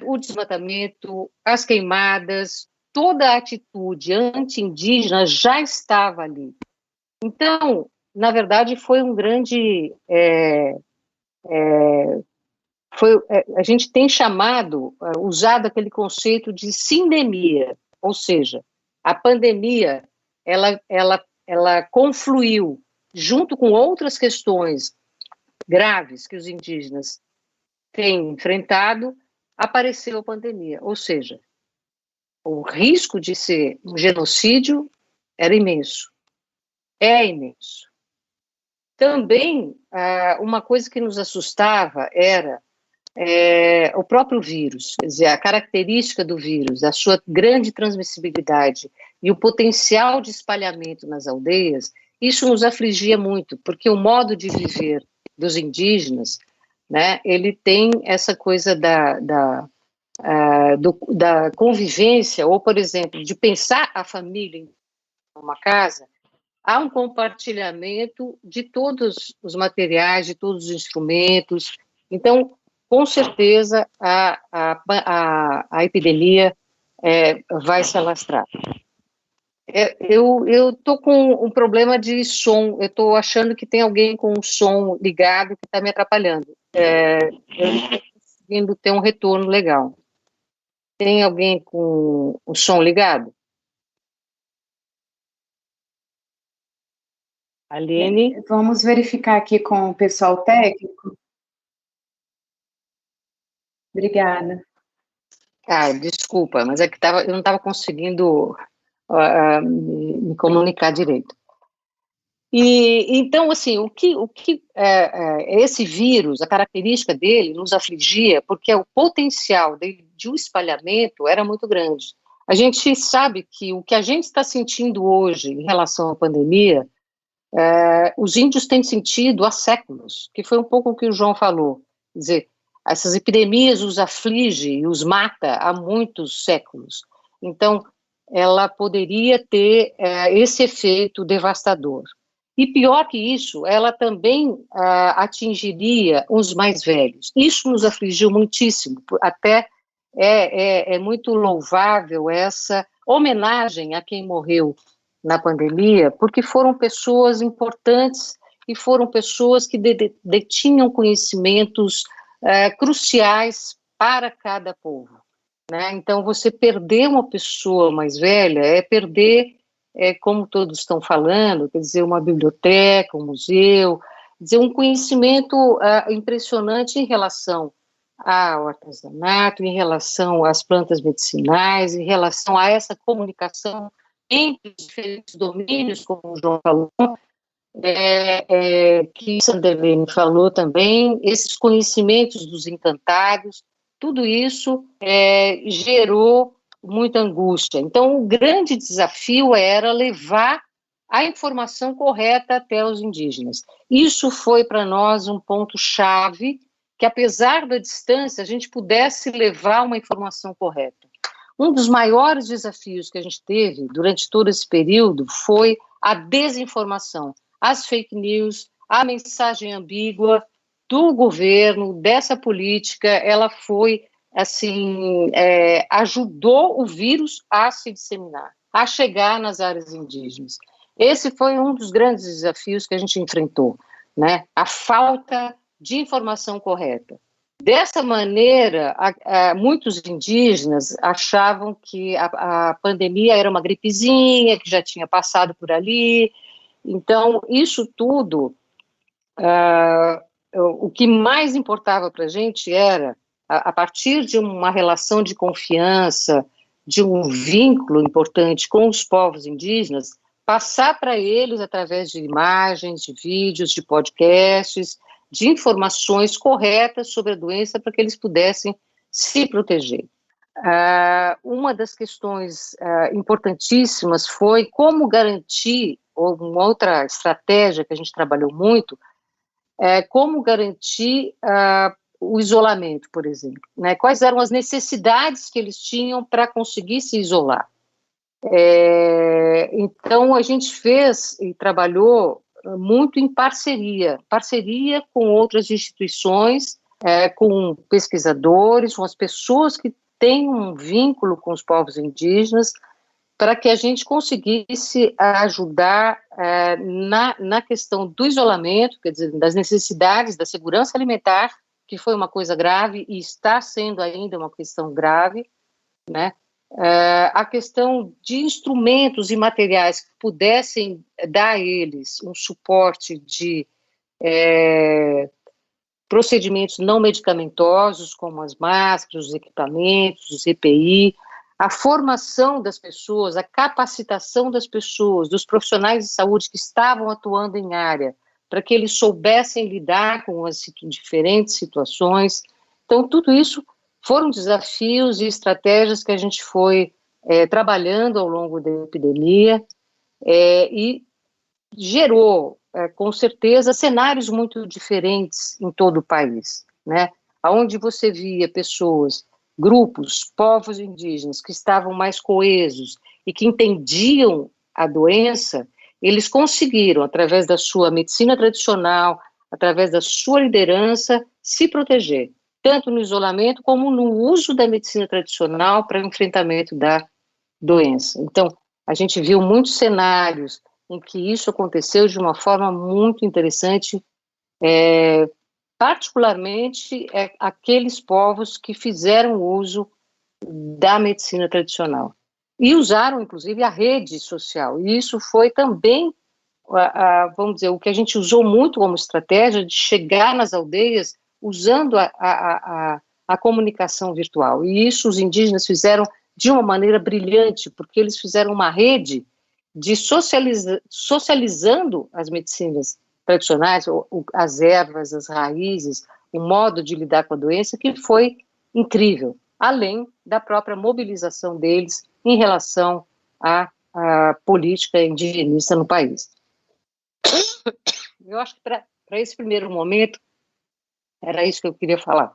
o desmatamento, as queimadas, toda a atitude anti-indígena já estava ali. Então, na verdade, foi um grande... a gente tem usado aquele conceito de sindemia, ou seja, a pandemia, ela confluiu, junto com outras questões graves que os indígenas têm enfrentado, apareceu a pandemia, ou seja, o risco de ser um genocídio era imenso, é imenso. Também, uma coisa que nos assustava era o próprio vírus, quer dizer, a característica do vírus, a sua grande transmissibilidade e o potencial de espalhamento nas aldeias, isso nos afligia muito, porque o modo de viver dos indígenas, né, ele tem essa coisa da convivência, ou, por exemplo, de pensar a família em uma casa, há um compartilhamento de todos os materiais, de todos os instrumentos. Então, com certeza, a epidemia vai se alastrar. Eu estou com um problema de som, eu estou achando que tem alguém com o som ligado que está me atrapalhando. Eu não estou conseguindo ter um retorno legal. Tem alguém com o som ligado? Aline? Vamos verificar aqui com o pessoal técnico. Obrigada. Desculpa, mas é que eu não estava conseguindo me comunicar direito. E então, assim, o que esse vírus, a característica dele nos afligia, porque o potencial de um espalhamento era muito grande. A gente sabe que o que a gente está sentindo hoje em relação à pandemia, os índios têm sentido há séculos, que foi um pouco o que o João falou. Quer dizer, essas epidemias os aflige e os mata há muitos séculos. Então, ela poderia ter esse efeito devastador. E pior que isso, ela também atingiria os mais velhos. Isso nos afligiu muitíssimo, até é muito louvável essa homenagem a quem morreu na pandemia, porque foram pessoas importantes e foram pessoas que detinham conhecimentos cruciais para cada povo, né? Então, você perder uma pessoa mais velha é perder, como todos estão falando, quer dizer, uma biblioteca, um museu, quer dizer, um conhecimento impressionante em relação ao artesanato, em relação às plantas medicinais, em relação a essa comunicação entre os diferentes domínios, como o João falou, que Sandelene falou também, esses conhecimentos dos encantados, tudo isso gerou muita angústia. Então, o grande desafio era levar a informação correta até os indígenas. Isso foi para nós um ponto-chave, que apesar da distância, a gente pudesse levar uma informação correta. Um dos maiores desafios que a gente teve durante todo esse período foi a desinformação, as fake news, a mensagem ambígua do governo, dessa política. Ela foi, assim, ajudou o vírus a se disseminar, a chegar nas áreas indígenas. Esse foi um dos grandes desafios que a gente enfrentou, né? A falta de informação correta. Dessa maneira, muitos indígenas achavam que a pandemia era uma gripezinha, que já tinha passado por ali. Então, isso tudo, o que mais importava para a gente era, a partir de uma relação de confiança, de um vínculo importante com os povos indígenas, passar para eles, através de imagens, de vídeos, de podcasts, de informações corretas sobre a doença para que eles pudessem se proteger. uma das questões importantíssimas foi como garantir, ou uma outra estratégia que a gente trabalhou muito, como garantir o isolamento, por exemplo, né? Quais eram as necessidades que eles tinham para conseguir se isolar. Então, a gente fez e trabalhou muito em parceria com outras instituições, com pesquisadores, com as pessoas que têm um vínculo com os povos indígenas, para que a gente conseguisse ajudar na questão do isolamento, quer dizer, das necessidades da segurança alimentar, que foi uma coisa grave e está sendo ainda uma questão grave, né? A questão de instrumentos e materiais que pudessem dar a eles um suporte de procedimentos não medicamentosos, como as máscaras, os equipamentos, os EPI, a formação das pessoas, a capacitação das pessoas, dos profissionais de saúde que estavam atuando em área, para que eles soubessem lidar com as diferentes situações. Então, tudo isso foram desafios e estratégias que a gente foi trabalhando ao longo da epidemia e gerou, com certeza, cenários muito diferentes em todo o país, né? Onde você via pessoas, grupos, povos indígenas que estavam mais coesos e que entendiam a doença, eles conseguiram, através da sua medicina tradicional, através da sua liderança, se proteger, tanto no isolamento como no uso da medicina tradicional para o enfrentamento da doença. Então, a gente viu muitos cenários em que isso aconteceu de uma forma muito interessante, particularmente aqueles povos que fizeram uso da medicina tradicional e usaram, inclusive, a rede social. E isso foi também, vamos dizer, o que a gente usou muito como estratégia de chegar nas aldeias usando a comunicação virtual. E isso os indígenas fizeram de uma maneira brilhante, porque eles fizeram uma rede de socializando as medicinas tradicionais, as ervas, as raízes, o modo de lidar com a doença, que foi incrível, além da própria mobilização deles em relação à política indigenista no país. Eu acho que para esse primeiro momento, era isso que eu queria falar.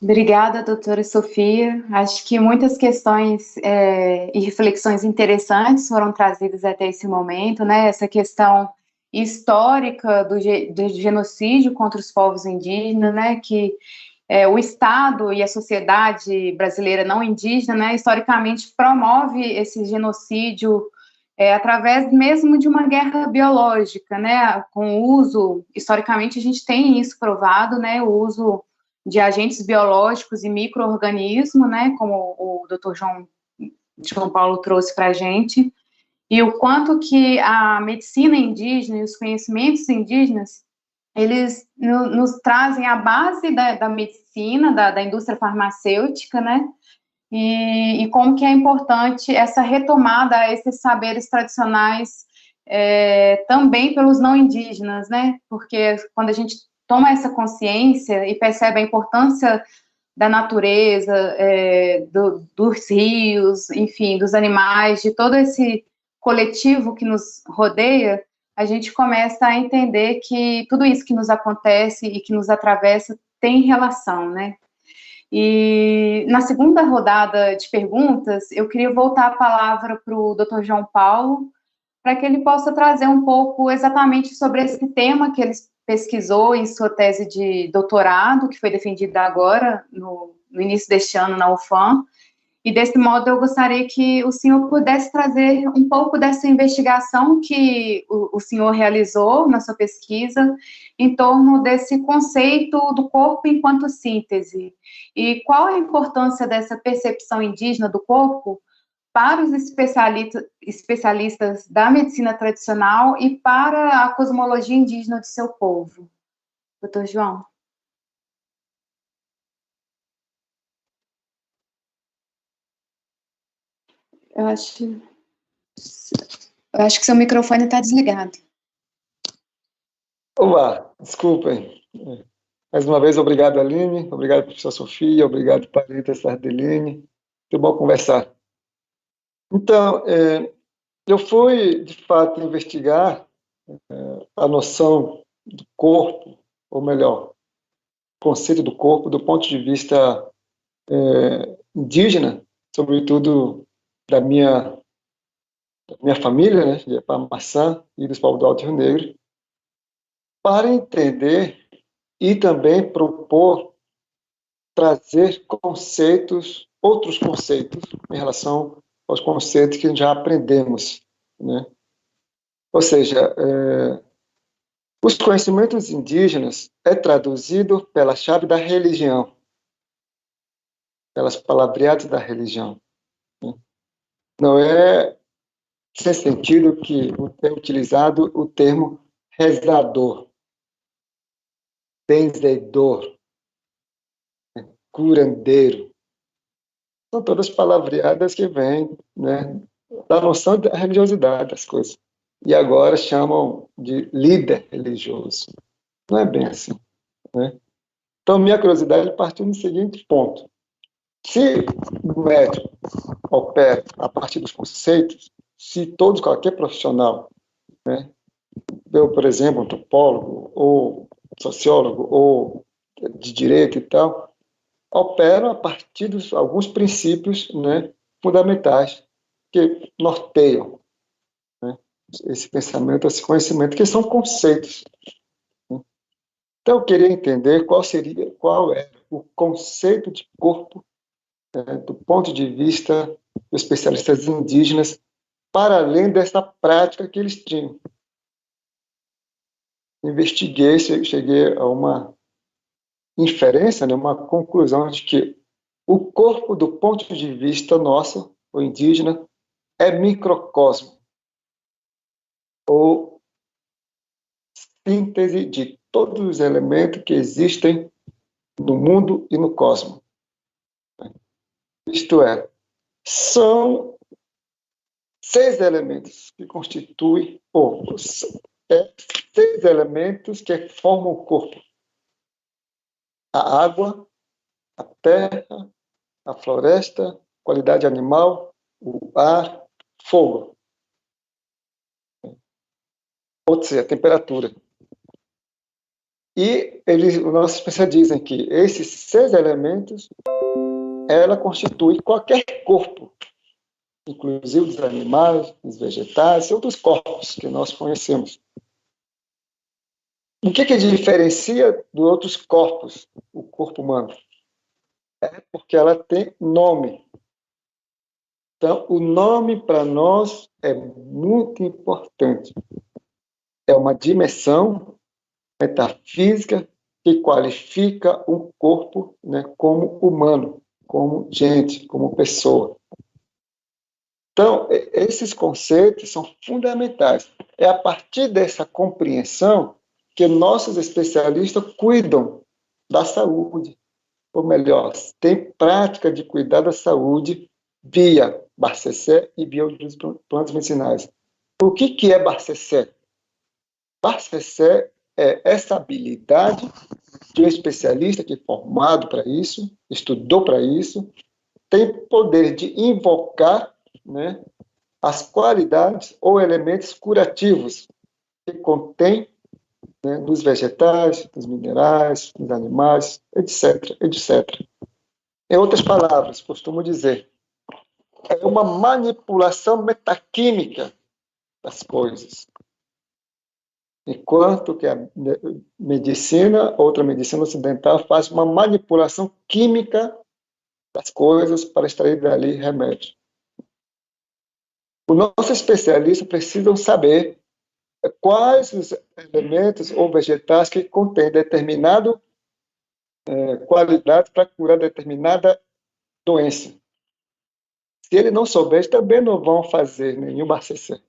Obrigada, doutora Sofia. Acho que muitas questões e reflexões interessantes foram trazidas até esse momento, né? Essa questão histórica do genocídio contra os povos indígenas, né? Que o Estado e a sociedade brasileira não indígena, né? Historicamente promove esse genocídio através mesmo de uma guerra biológica, né? Com o uso, historicamente a gente tem isso provado, né? O uso de agentes biológicos e micro-organismos, né, como o Dr. João Paulo trouxe para a gente, e o quanto que a medicina indígena e os conhecimentos indígenas, eles nos trazem a base da medicina, da indústria farmacêutica, né, e como que é importante essa retomada a esses saberes tradicionais também pelos não indígenas, né, porque quando a gente toma essa consciência e percebe a importância da natureza, dos rios, enfim, dos animais, de todo esse coletivo que nos rodeia, a gente começa a entender que tudo isso que nos acontece e que nos atravessa tem relação, né? E na segunda rodada de perguntas, eu queria voltar a palavra para o Dr. João Paulo, para que ele possa trazer um pouco exatamente sobre esse tema que ele pesquisou em sua tese de doutorado, que foi defendida agora, no início deste ano, na UFAM, e desse modo eu gostaria que o senhor pudesse trazer um pouco dessa investigação que o senhor realizou na sua pesquisa em torno desse conceito do corpo enquanto síntese, e qual a importância dessa percepção indígena do corpo para os especialistas da medicina tradicional e para a cosmologia indígena do seu povo. Doutor João. Eu acho que seu microfone está desligado. Olá, desculpem. Mais uma vez, obrigado, Aline, obrigado, professor Sofia, obrigado, Parita Sardelini. Muito bom conversar. Então, eu fui, de fato, investigar a noção do corpo, ou melhor, o conceito do corpo do ponto de vista indígena, sobretudo da minha família, né, de Ipamaçã e dos povos do Alto Rio Negro, para entender e também propor, trazer conceitos, outros conceitos, em relação aos conceitos que já aprendemos, né? Ou seja, os conhecimentos indígenas é traduzido pela chave da religião, pelas palavreadas da religião, né? Não é sem sentido que é utilizado o termo rezador, benzedor, curandeiro. São todas palavreadas que vêm, né, da noção da religiosidade das coisas. E agora chamam de líder religioso. Não é bem assim, né? Então, minha curiosidade partiu no seguinte ponto. Se o médico opera a partir dos conceitos, se todos, qualquer profissional, né, eu, por exemplo, antropólogo, ou sociólogo, ou de direito e tal, operam a partir de alguns princípios, né, fundamentais que norteiam, né, esse pensamento, esse conhecimento, que são conceitos, né? Então, eu queria entender qual é o conceito de corpo, né, do ponto de vista dos especialistas indígenas, para além dessa prática que eles tinham. Investiguei, cheguei a uma inferência, né, uma conclusão de que o corpo, do ponto de vista nosso, o indígena, é microcosmo, ou síntese de todos os elementos que existem no mundo e no cosmos. Isto é, são 6 elementos que constituem, ou 6 elementos que formam o corpo: a água, a terra, a floresta, qualidade animal, o ar, fogo. Ou seja, a temperatura. E os nossos especialistas dizem que esses 6 elementos, ela constitui qualquer corpo, inclusive dos animais, dos vegetais e outros corpos que nós conhecemos. O que diferencia dos outros corpos, o corpo humano? É porque ela tem nome. Então, o nome para nós é muito importante. É uma dimensão metafísica que qualifica um corpo, né, como humano, como gente, como pessoa. Então, esses conceitos são fundamentais. É a partir dessa compreensão que nossos especialistas cuidam da saúde, ou melhor, tem prática de cuidar da saúde via Barcessé e via outras plantas medicinais. O que é Barcessé? Barcessé é essa habilidade de um especialista que é formado para isso, estudou para isso, tem poder de invocar, né, as qualidades ou elementos curativos que contém, né, dos vegetais, dos minerais, dos animais, etc, etc. Em outras palavras, costumo dizer, é uma manipulação metaquímica das coisas. Enquanto que a medicina, outra medicina ocidental, faz uma manipulação química das coisas para extrair dali remédio. Os nossos especialistas precisam saber quais os elementos ou vegetais que contêm determinada qualidade para curar determinada doença. Se ele não souber, também não vão fazer nenhum Barcessé.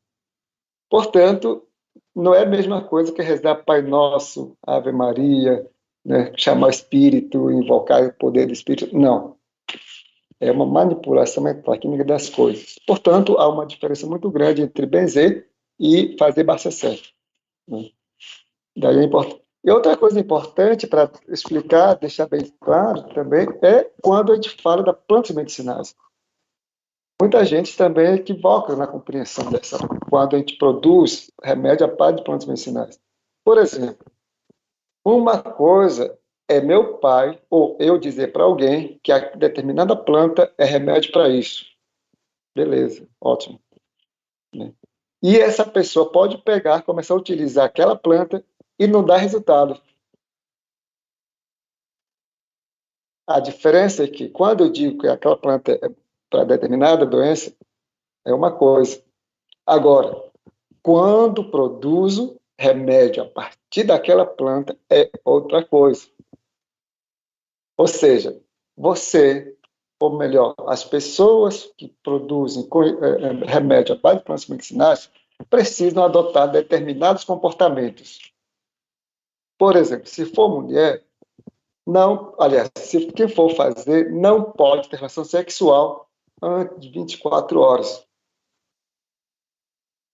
Portanto, não é a mesma coisa que rezar Pai Nosso, Ave Maria, né, chamar o Espírito, invocar o poder do Espírito. Não. É uma manipulação metaquímica das coisas. Portanto, há uma diferença muito grande entre benzer e fazer Barcessé. Daí E outra coisa importante para explicar, deixar bem claro também, é quando a gente fala das plantas medicinais. Muita gente também equivoca na compreensão dessa, quando a gente produz remédio à base de plantas medicinais. Por exemplo, uma coisa é meu pai ou eu dizer para alguém que a determinada planta é remédio para isso. Beleza, ótimo. E essa pessoa pode pegar, começar a utilizar aquela planta e não dar resultado. A diferença é que, quando eu digo que aquela planta é para determinada doença, é uma coisa. Agora, quando produzo remédio a partir daquela planta, é outra coisa. Ou seja, você, ou melhor, as pessoas que produzem remédio a base de plantas medicinais precisam adotar determinados comportamentos. Por exemplo, se for mulher, não, aliás, se quem for fazer, não pode ter relação sexual antes de 24 horas.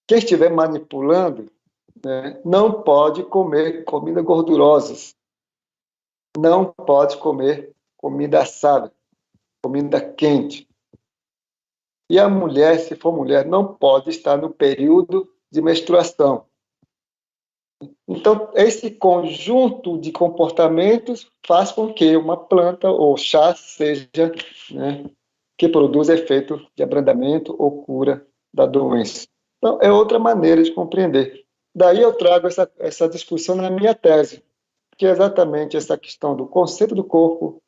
Quem estiver manipulando, né, não pode comer comida gordurosas, não pode comer comida assada, comida quente. E a mulher, se for mulher, não pode estar no período de menstruação. Então, esse conjunto de comportamentos faz com que uma planta ou chá seja, né, que produza efeito de abrandamento ou cura da doença. Então, é outra maneira de compreender. Daí eu trago essa discussão na minha tese, que é exatamente essa questão do conceito do corpo,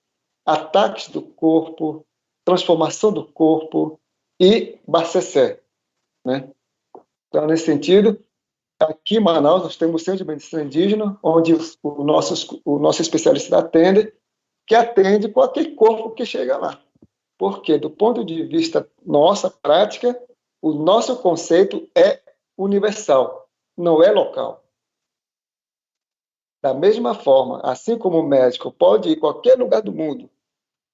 ataques do corpo, transformação do corpo e Bacessé, né? Então, nesse sentido, aqui em Manaus, nós temos o Centro de Medicina Indígena, onde o nosso especialista atende, que atende qualquer corpo que chega lá. Porque, do ponto de vista nossa prática, o nosso conceito é universal, não é local. Da mesma forma, assim como o médico pode ir em qualquer lugar do mundo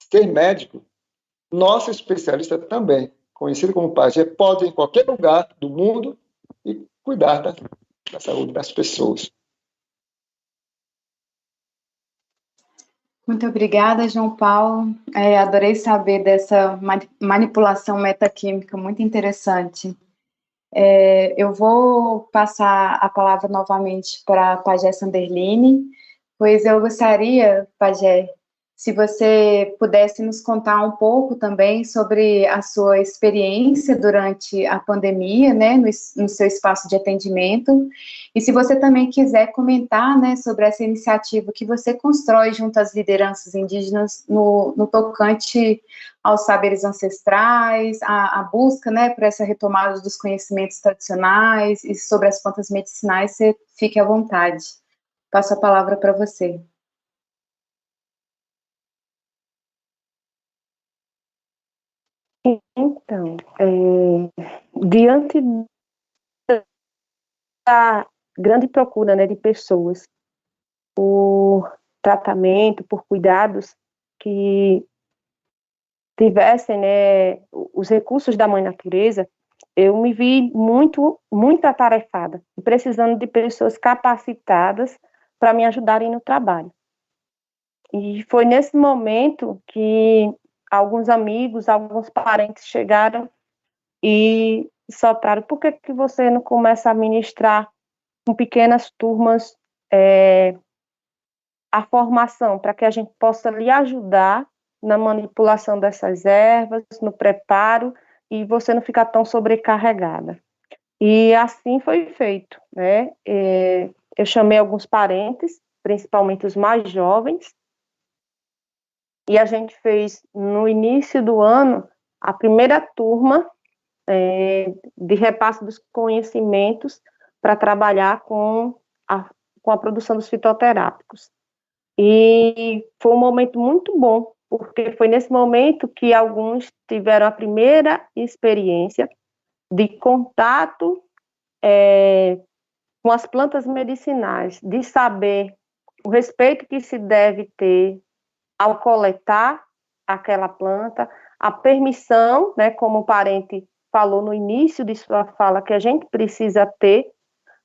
ser médico, nosso especialista também, conhecido como pajé, pode ir em qualquer lugar do mundo e cuidar da saúde das pessoas. Muito obrigada, João Paulo. Adorei saber dessa manipulação metaquímica muito interessante. Eu vou passar a palavra novamente para a Pajé Sanderline, pois eu gostaria, Pajé, se você pudesse nos contar um pouco também sobre a sua experiência durante a pandemia, né, no seu espaço de atendimento, e se você também quiser comentar, né, sobre essa iniciativa que você constrói junto às lideranças indígenas no tocante aos saberes ancestrais, a busca, né, por essa retomada dos conhecimentos tradicionais e sobre as plantas medicinais, você fique à vontade. Passo a palavra para você. Então, diante da grande procura, né, de pessoas por tratamento, por cuidados que tivessem, né, os recursos da Mãe Natureza, eu me vi muito atarefada, precisando de pessoas capacitadas para me ajudarem no trabalho. E foi nesse momento que alguns amigos, alguns parentes chegaram e soltaram: por que você não começa a ministrar com pequenas turmas a formação, para que a gente possa lhe ajudar na manipulação dessas ervas, no preparo, e você não ficar tão sobrecarregada. E assim foi feito, né? Eu chamei alguns parentes, principalmente os mais jovens, e a gente fez, no início do ano, a primeira turma de repasse dos conhecimentos para trabalhar com a produção dos fitoterápicos. E foi um momento muito bom, porque foi nesse momento que alguns tiveram a primeira experiência de contato com as plantas medicinais, de saber o respeito que se deve ter ao coletar aquela planta, a permissão, né, como o parente falou no início de sua fala, que a gente precisa ter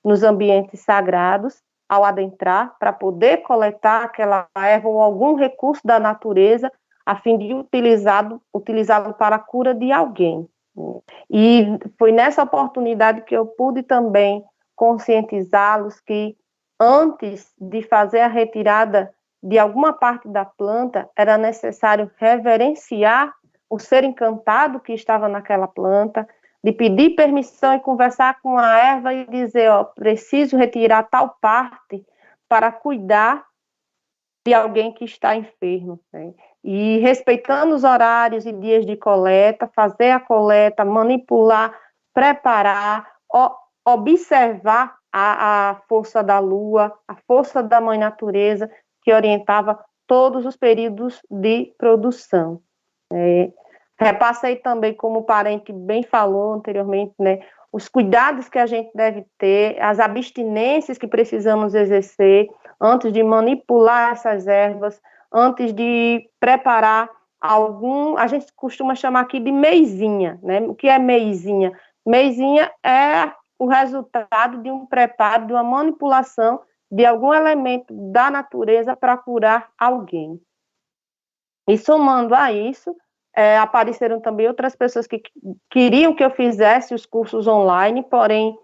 nos ambientes sagrados, ao adentrar, para poder coletar aquela erva ou algum recurso da natureza, a fim de utilizá-lo para a cura de alguém. E foi nessa oportunidade que eu pude também conscientizá-los que, antes de fazer a retirada de alguma parte da planta, era necessário reverenciar o ser encantado que estava naquela planta, de pedir permissão e conversar com a erva e dizer, ó, preciso retirar tal parte para cuidar de alguém que está enfermo, né? E respeitando os horários e dias de coleta, fazer a coleta, manipular, preparar, observar a força da lua, a força da mãe natureza, que orientava todos os períodos de produção. Repassei também, como o parente bem falou anteriormente, né, os cuidados que a gente deve ter, as abstinências que precisamos exercer antes de manipular essas ervas, antes de preparar a gente costuma chamar aqui de meizinha, né? O que é meizinha? Meizinha é o resultado de um preparo, de uma manipulação de algum elemento da natureza para curar alguém. E somando a isso, apareceram também outras pessoas que queriam que eu fizesse os cursos online, porém,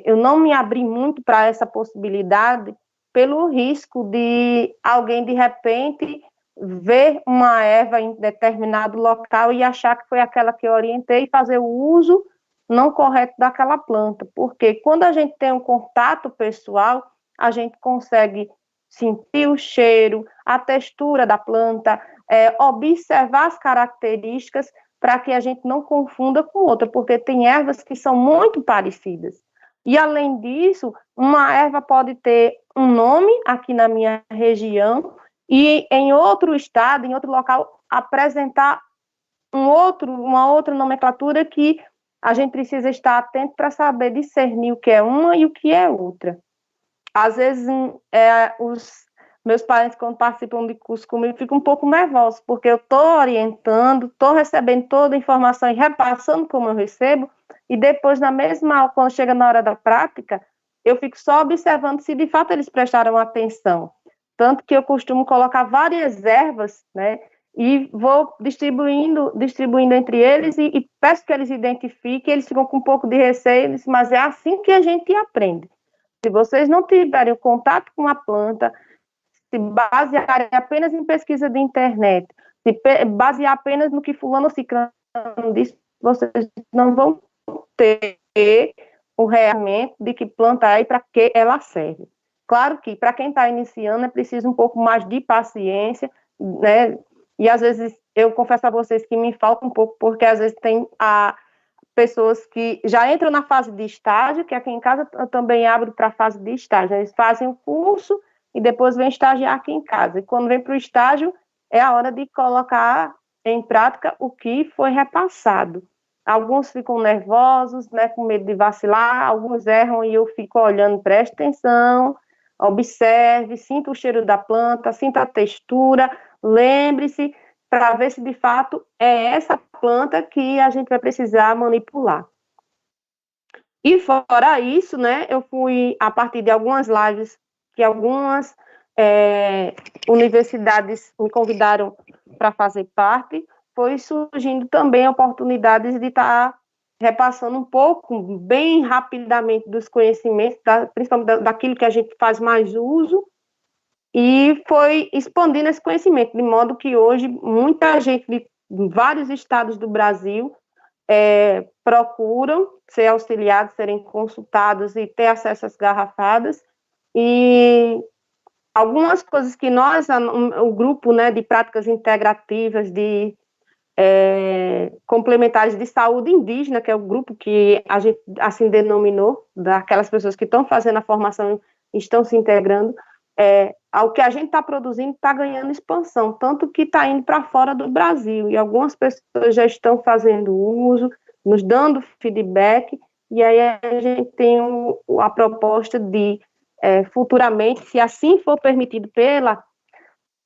eu não me abri muito para essa possibilidade, pelo risco de alguém, de repente, ver uma erva em determinado local e achar que foi aquela que eu orientei e fazer o uso não correto daquela planta. Porque quando a gente tem um contato pessoal, a gente consegue sentir o cheiro, a textura da planta, observar as características para que a gente não confunda com outra, porque tem ervas que são muito parecidas. E, além disso, uma erva pode ter um nome aqui na minha região e em outro estado, em outro local, apresentar uma outra nomenclatura que a gente precisa estar atento para saber discernir o que é uma e o que é outra. Às vezes, os meus parentes, quando participam de curso comigo, ficam um pouco nervosos, porque eu estou orientando, estou recebendo toda a informação e repassando como eu recebo, e depois, na mesma aula, quando chega na hora da prática, eu fico só observando se de fato eles prestaram atenção. Tanto que eu costumo colocar várias ervas, né, e vou distribuindo entre eles e peço que eles identifiquem, eles ficam com um pouco de receio, mas é assim que a gente aprende. Se vocês não tiverem contato com a planta, se basearem apenas em pesquisa de internet, se basear apenas no que fulano ou ciclano disse, vocês não vão ter o realmente de que planta é e para que ela serve. Claro que para quem está iniciando é preciso um pouco mais de paciência, né? E às vezes eu confesso a vocês que me falta um pouco, porque às vezes tem pessoas que já entram na fase de estágio, que aqui em casa eu também abro para a fase de estágio. Eles fazem o curso e depois vêm estagiar aqui em casa. E quando vem para o estágio, é a hora de colocar em prática o que foi repassado. Alguns ficam nervosos, né, com medo de vacilar, alguns erram e eu fico olhando, preste atenção, observe, sinta o cheiro da planta, sinta a textura, lembre-se, para ver se de fato é essa planta que a gente vai precisar manipular. E fora isso, né, eu fui, a partir de algumas lives que algumas universidades me convidaram para fazer parte, foi surgindo também oportunidades de estar repassando um pouco, bem rapidamente, dos conhecimentos, principalmente daquilo que a gente faz mais uso, e foi expandindo esse conhecimento, de modo que hoje muita gente de vários estados do Brasil procuram ser auxiliados, serem consultados e ter acesso às garrafadas. E algumas coisas que nós, o grupo, né, de práticas integrativas, de complementares de saúde indígena, que é o grupo que a gente assim denominou, daquelas pessoas que estão fazendo a formação e estão se integrando, ao que a gente está produzindo está ganhando expansão, tanto que está indo para fora do Brasil, e algumas pessoas já estão fazendo uso, nos dando feedback, e aí a gente tem a proposta de, futuramente, se assim for permitido pela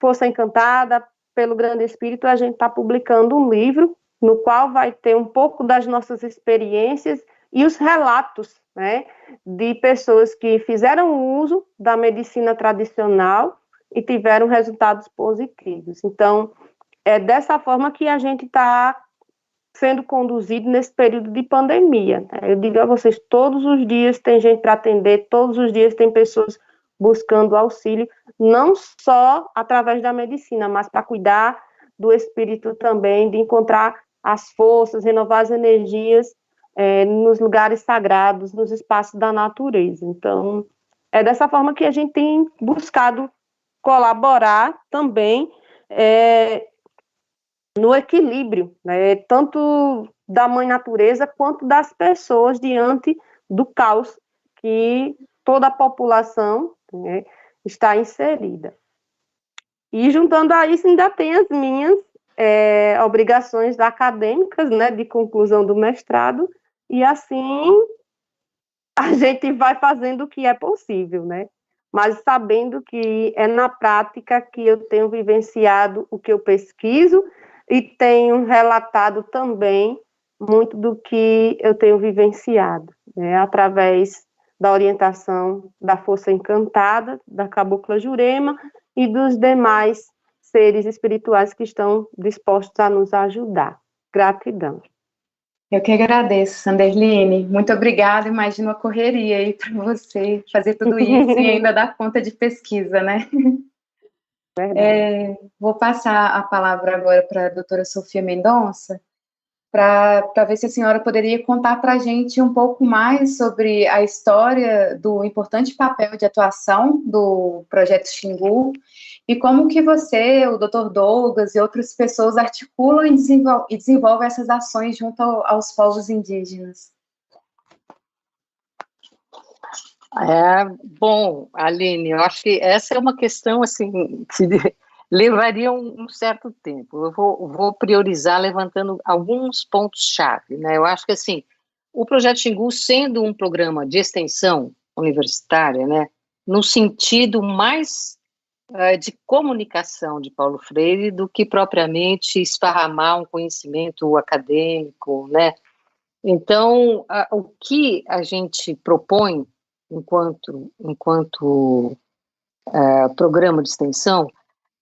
Força Encantada, pelo Grande Espírito, a gente está publicando um livro, no qual vai ter um pouco das nossas experiências e os relatos, né, de pessoas que fizeram uso da medicina tradicional e tiveram resultados positivos. Então, é dessa forma que a gente está sendo conduzido nesse período de pandemia. Eu digo a vocês, todos os dias tem gente para atender, todos os dias tem pessoas buscando auxílio, não só através da medicina, mas para cuidar do espírito também, de encontrar as forças, renovar as energias nos lugares sagrados, nos espaços da natureza. Então, é dessa forma que a gente tem buscado colaborar também no equilíbrio, né, tanto da mãe natureza quanto das pessoas diante do caos que toda a população, né, está inserida. E juntando a isso ainda tem as minhas obrigações acadêmicas, né, de conclusão do mestrado, e assim a gente vai fazendo o que é possível, né? Mas sabendo que é na prática que eu tenho vivenciado o que eu pesquiso e tenho relatado também muito do que eu tenho vivenciado, né, através da orientação da Força Encantada, da Cabocla Jurema e dos demais seres espirituais que estão dispostos a nos ajudar. Gratidão. Eu que agradeço, Sanderline. Muito obrigada. Imagino a correria aí para você fazer tudo isso e ainda dar conta de pesquisa, né? Vou passar a palavra agora para a doutora Sofia Mendonça, para ver se a senhora poderia contar para a gente um pouco mais sobre a história do importante papel de atuação do Projeto Xingu e como que você, o Dr. Douglas e outras pessoas articulam e desenvolvem essas ações junto aos povos indígenas. Bom, Aline, eu acho que essa é uma questão assim, que levaria um certo tempo. Eu vou priorizar levantando alguns pontos-chave, né? Eu acho que assim, o Projeto Xingu, sendo um programa de extensão universitária, né, no sentido mais de comunicação de Paulo Freire do que propriamente esparramar um conhecimento acadêmico, né? Então, o que a gente propõe enquanto programa de extensão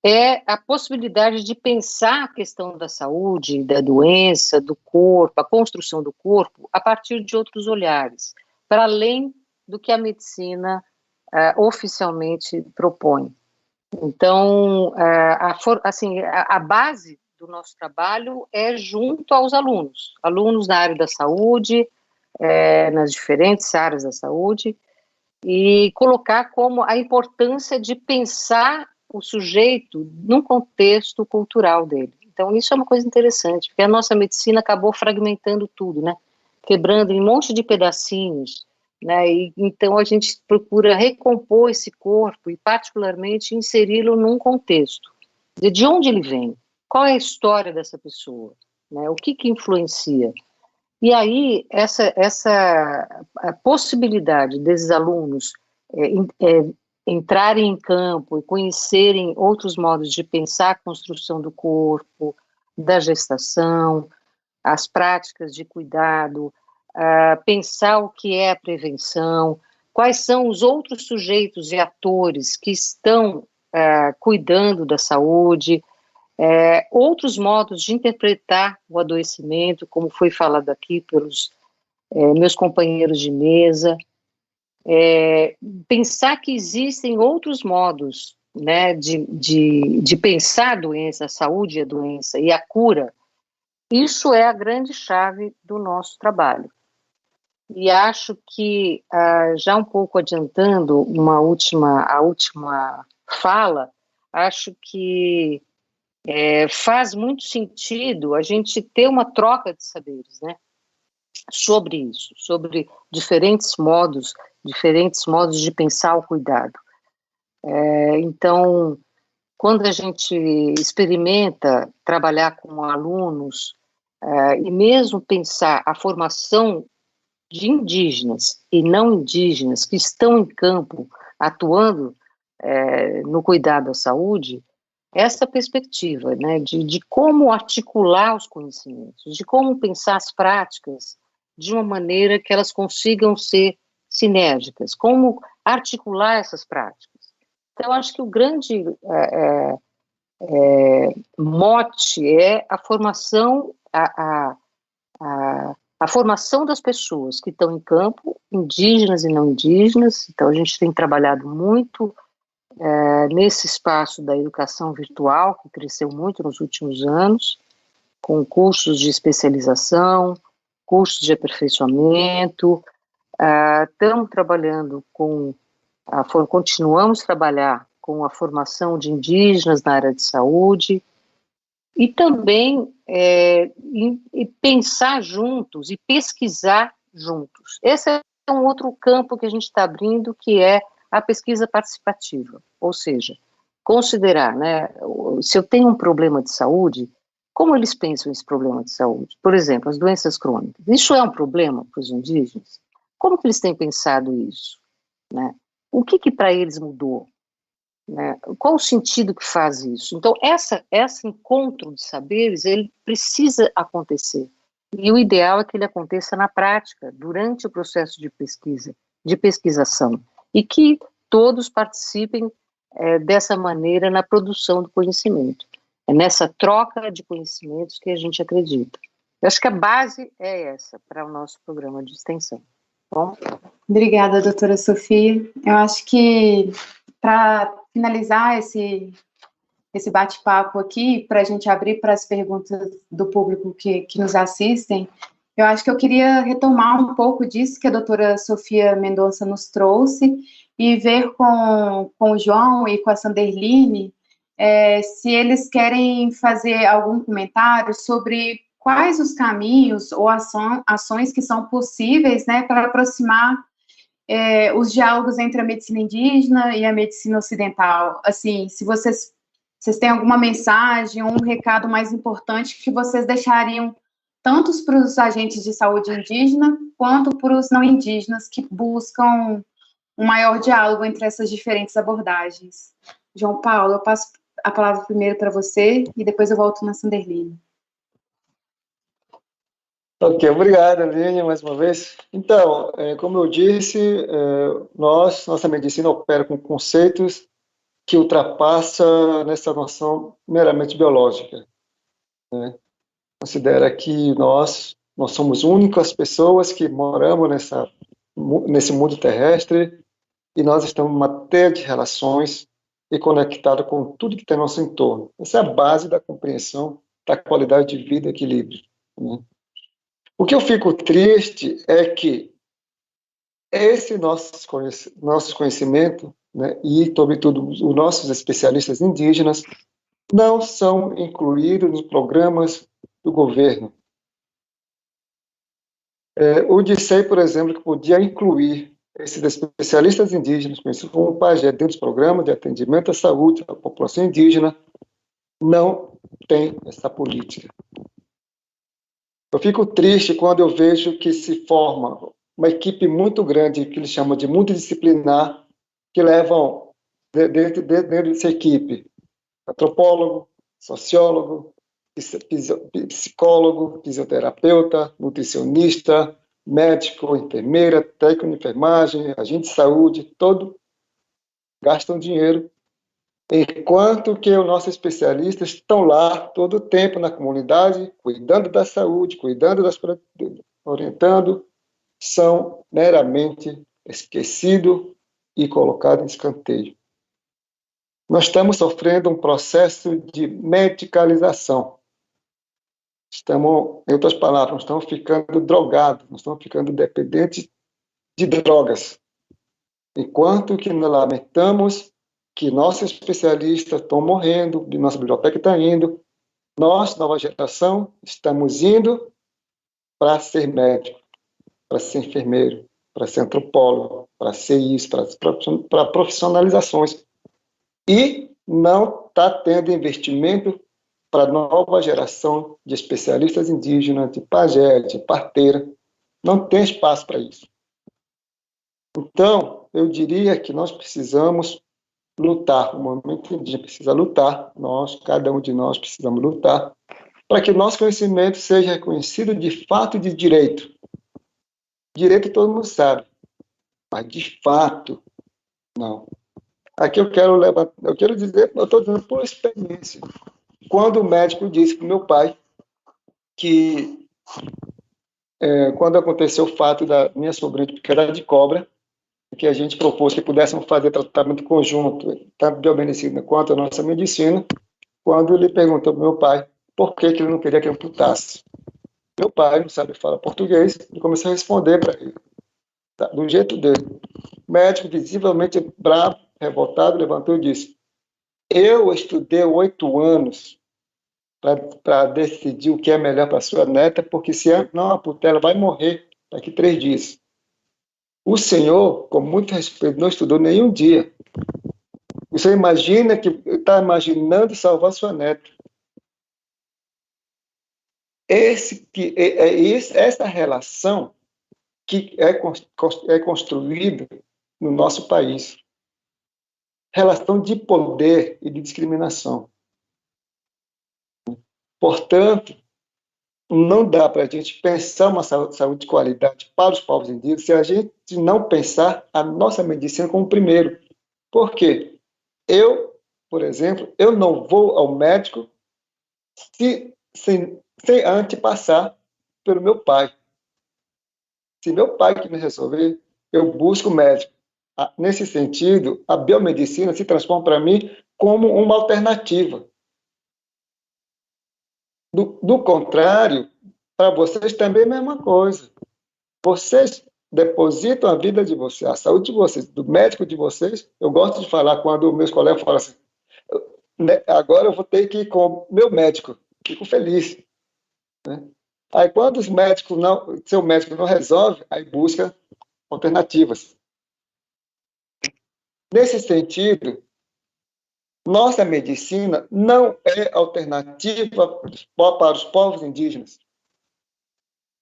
é a possibilidade de pensar a questão da saúde, da doença, do corpo, a construção do corpo, a partir de outros olhares, para além do que a medicina oficialmente propõe. Então, a base do nosso trabalho é junto aos alunos na área da saúde, nas diferentes áreas da saúde, e colocar como a importância de pensar o sujeito num contexto cultural dele. Então, isso é uma coisa interessante, porque a nossa medicina acabou fragmentando tudo, né? Quebrando em um monte de pedacinhos, né? E, então, a gente procura recompor esse corpo e, particularmente, inseri-lo num contexto. De onde ele vem? Qual é a história dessa pessoa? Né? O que influencia? E aí, a possibilidade desses alunos entrarem em campo e conhecerem outros modos de pensar a construção do corpo, da gestação, as práticas de cuidado, pensar o que é a prevenção, quais são os outros sujeitos e atores que estão cuidando da saúde, outros modos de interpretar o adoecimento, como foi falado aqui pelos meus companheiros de mesa, pensar que existem outros modos, né, de pensar a doença, a saúde e a doença e a cura. Isso é a grande chave do nosso trabalho. E acho que, já um pouco adiantando a última fala, acho que faz muito sentido a gente ter uma troca de saberes, né, sobre isso, sobre diferentes modos de pensar o cuidado. Então, quando a gente experimenta trabalhar com alunos e mesmo pensar a formação de indígenas e não indígenas que estão em campo atuando no cuidado da saúde, essa perspectiva, né, de como articular os conhecimentos, de como pensar as práticas de uma maneira que elas consigam ser sinérgicas, como articular essas práticas. Então, acho que o grande mote é a formação, a formação das pessoas que estão em campo, indígenas e não indígenas. Então, a gente tem trabalhado muito nesse espaço da educação virtual, que cresceu muito nos últimos anos, com cursos de especialização, cursos de aperfeiçoamento. Estamos trabalhando continuamos a trabalhar com a formação de indígenas na área de saúde, e também pensar juntos e pesquisar juntos. Esse é um outro campo que a gente está abrindo, que é a pesquisa participativa, ou seja, considerar, né, se eu tenho um problema de saúde, como eles pensam esse problema de saúde? Por exemplo, as doenças crônicas. Isso é um problema para os indígenas? Como que eles têm pensado isso? Né? O que para eles mudou? Né? Qual o sentido que faz isso? Então, esse encontro de saberes, ele precisa acontecer. E o ideal é que ele aconteça na prática, durante o processo de pesquisa, de pesquisação, e que todos participem dessa maneira na produção do conhecimento. É nessa troca de conhecimentos que a gente acredita. Eu acho que a base é essa para o nosso programa de extensão. Bom? Obrigada, doutora Sofia. Eu acho que, para finalizar esse bate-papo aqui, para a gente abrir para as perguntas do público que nos assistem, eu acho que eu queria retomar um pouco disso que a doutora Sofia Mendonça nos trouxe e ver com o João e com a Sanderline se eles querem fazer algum comentário sobre quais os caminhos ou ações que são possíveis, né, para aproximar os diálogos entre a medicina indígena e a medicina ocidental. Assim, se vocês têm alguma mensagem, um recado mais importante que vocês deixariam tanto para os agentes de saúde indígena quanto para os não indígenas que buscam um maior diálogo entre essas diferentes abordagens. João Paulo, eu passo a palavra primeiro para você e depois eu volto na Sanderline. Ok, obrigado, Aline, mais uma vez. Então, como eu disse, nossa medicina opera com conceitos que ultrapassam nessa noção meramente biológica. Né? Considera que nós somos únicas pessoas que moramos nesse mundo terrestre e nós estamos numa teia de relações e conectados com tudo que tem ao nosso entorno. Essa é a base da compreensão da qualidade de vida e equilíbrio. Né? O que eu fico triste é que esse nosso conhecimento, né, e, sobretudo, os nossos especialistas indígenas não são incluídos nos programas do governo. O DICEI, por exemplo, que podia incluir esses especialistas indígenas, conhecidos como PAGE, dentro dos programas de atendimento à saúde da população indígena, não tem essa política. Eu fico triste quando eu vejo que se forma uma equipe muito grande, que eles chamam de multidisciplinar, que levam dentro dessa equipe antropólogo, sociólogo, psicólogo, fisioterapeuta, nutricionista, médico, enfermeira, técnico de enfermagem, agente de saúde, todos gastam dinheiro, enquanto que os nossos especialistas estão lá todo o tempo na comunidade, cuidando da saúde, orientando, são meramente esquecidos e colocados em escanteio. Nós estamos sofrendo um processo de medicalização. Estamos, em outras palavras, nós estamos ficando drogados, nós estamos ficando dependentes de drogas. Enquanto que nós lamentamos que nossos especialistas estão morrendo, que nossa biblioteca está indo, nós, nova geração, estamos indo para ser médico, para ser enfermeiro, para ser antropólogo, para ser isso, para profissionalizações. E não está tendo investimento para a nova geração de especialistas indígenas, de pajé, de parteira. Não tem espaço para isso. Então, eu diria que nós precisamos lutar, o movimento indígena precisa lutar, cada um de nós precisamos lutar, para que o nosso conhecimento seja reconhecido de fato de direito. Direito todo mundo sabe. Mas, de fato, não. Aqui eu quero dizer, eu estou dizendo por experiência. Quando o médico disse para o meu pai que, quando aconteceu o fato da minha sobrinha ficar de cobra, que a gente propôs que pudéssemos fazer tratamento conjunto, tanto de biomedicina quanto a nossa medicina, quando ele perguntou para o meu pai por que ele não queria que eu amputasse. Meu pai não sabe falar português, e comecei a responder para ele, tá, do jeito dele. O médico, visivelmente bravo, revoltado, levantou e disse: eu estudei 8 anos para decidir o que é melhor para sua neta, porque se não amputar, ela vai morrer daqui 3 dias. O senhor, com muito respeito, não estudou nenhum dia. Você imagina que está imaginando salvar sua neta. Essa relação que é construída no nosso país. Relação de poder e de discriminação. Portanto, não dá para a gente pensar uma saúde de qualidade para os povos indígenas se a gente não pensar a nossa medicina como primeiro. Por quê? Eu, por exemplo, eu não vou ao médico sem antes passar pelo meu pai. Se meu pai que me resolver, eu busco o médico. Nesse sentido, a biomedicina se transforma para mim como uma alternativa. Do contrário, para vocês também é a mesma coisa. Vocês depositam a vida de vocês, a saúde de vocês, do médico de vocês. Eu gosto de falar quando meus colegas falam assim, agora eu vou ter que ir com o meu médico. Fico feliz. Né? Aí quando os médicos seu médico não resolve, aí busca alternativas. Nesse sentido, nossa medicina não é alternativa para os povos indígenas.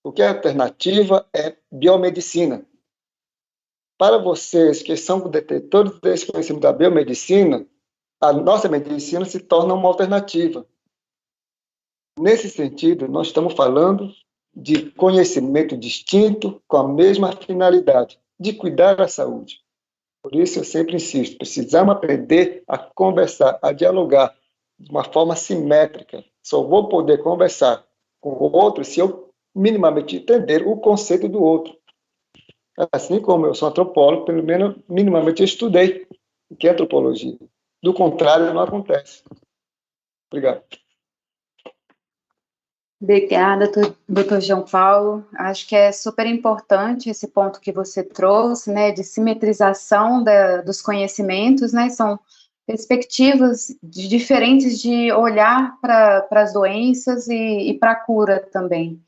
O que é alternativa é biomedicina. Para vocês que são detetores desse conhecimento da biomedicina, a nossa medicina se torna uma alternativa. Nesse sentido, nós estamos falando de conhecimento distinto com a mesma finalidade, de cuidar da saúde. Por isso eu sempre insisto, precisamos aprender a conversar, a dialogar de uma forma simétrica. Só vou poder conversar com o outro se eu minimamente entender o conceito do outro. Assim como eu sou antropólogo, pelo menos minimamente eu estudei o que é antropologia. Do contrário, não acontece. Obrigado. Obrigada, doutor João Paulo. Acho que é super importante esse ponto que você trouxe, né, de simetrização dos conhecimentos, né, são perspectivas diferentes de olhar para as doenças e para a cura também.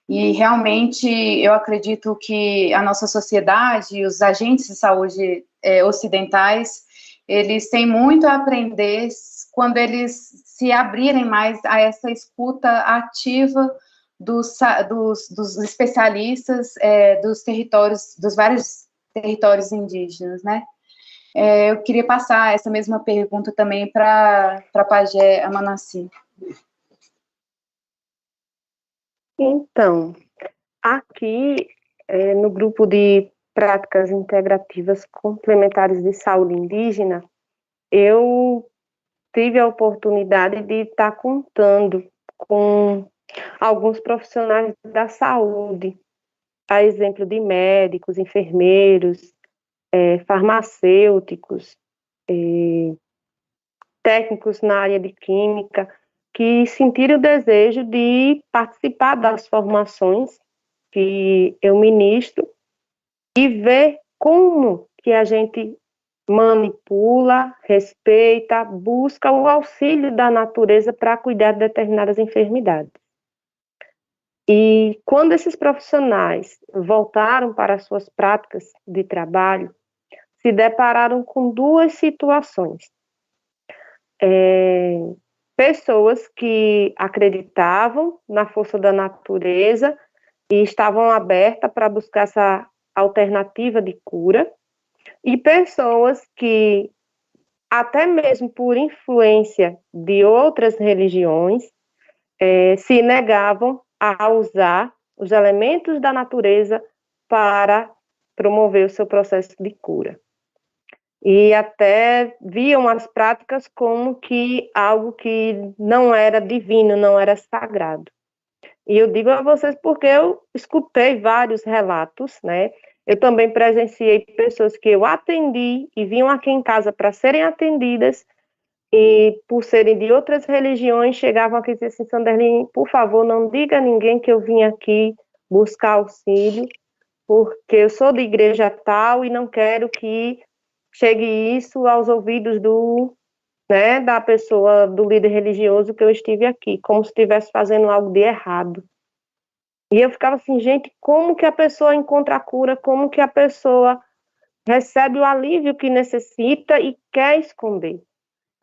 E realmente eu acredito que a nossa sociedade e os agentes de saúde ocidentais, eles têm muito a aprender quando eles se abrirem mais a essa escuta ativa dos especialistas dos vários territórios indígenas, né? Eu queria passar essa mesma pergunta também para a Pajé Amanassi. Então, aqui no grupo de práticas integrativas complementares de saúde indígena, eu tive a oportunidade de estar contando com alguns profissionais da saúde, a exemplo de médicos, enfermeiros, farmacêuticos, técnicos na área de química, que sentiram o desejo de participar das formações que eu ministro e ver como que a gente manipula, respeita, busca o auxílio da natureza para cuidar de determinadas enfermidades. E quando esses profissionais voltaram para as suas práticas de trabalho, se depararam com duas situações. Pessoas que acreditavam na força da natureza e estavam abertas para buscar essa alternativa de cura, e pessoas que, até mesmo por influência de outras religiões, se negavam a usar os elementos da natureza para promover o seu processo de cura. E até viam as práticas como que algo que não era divino, não era sagrado. E eu digo a vocês porque eu escutei vários relatos, né? Eu também presenciei pessoas que eu atendi e vinham aqui em casa para serem atendidas e por serem de outras religiões, chegavam aqui e diziam assim, Sanderline, por favor, não diga a ninguém que eu vim aqui buscar auxílio, porque eu sou de igreja tal e não quero que chegue isso aos ouvidos da pessoa, do líder religioso que eu estive aqui, como se estivesse fazendo algo de errado. E eu ficava assim, gente, como que a pessoa encontra a cura, como que a pessoa recebe o alívio que necessita e quer esconder?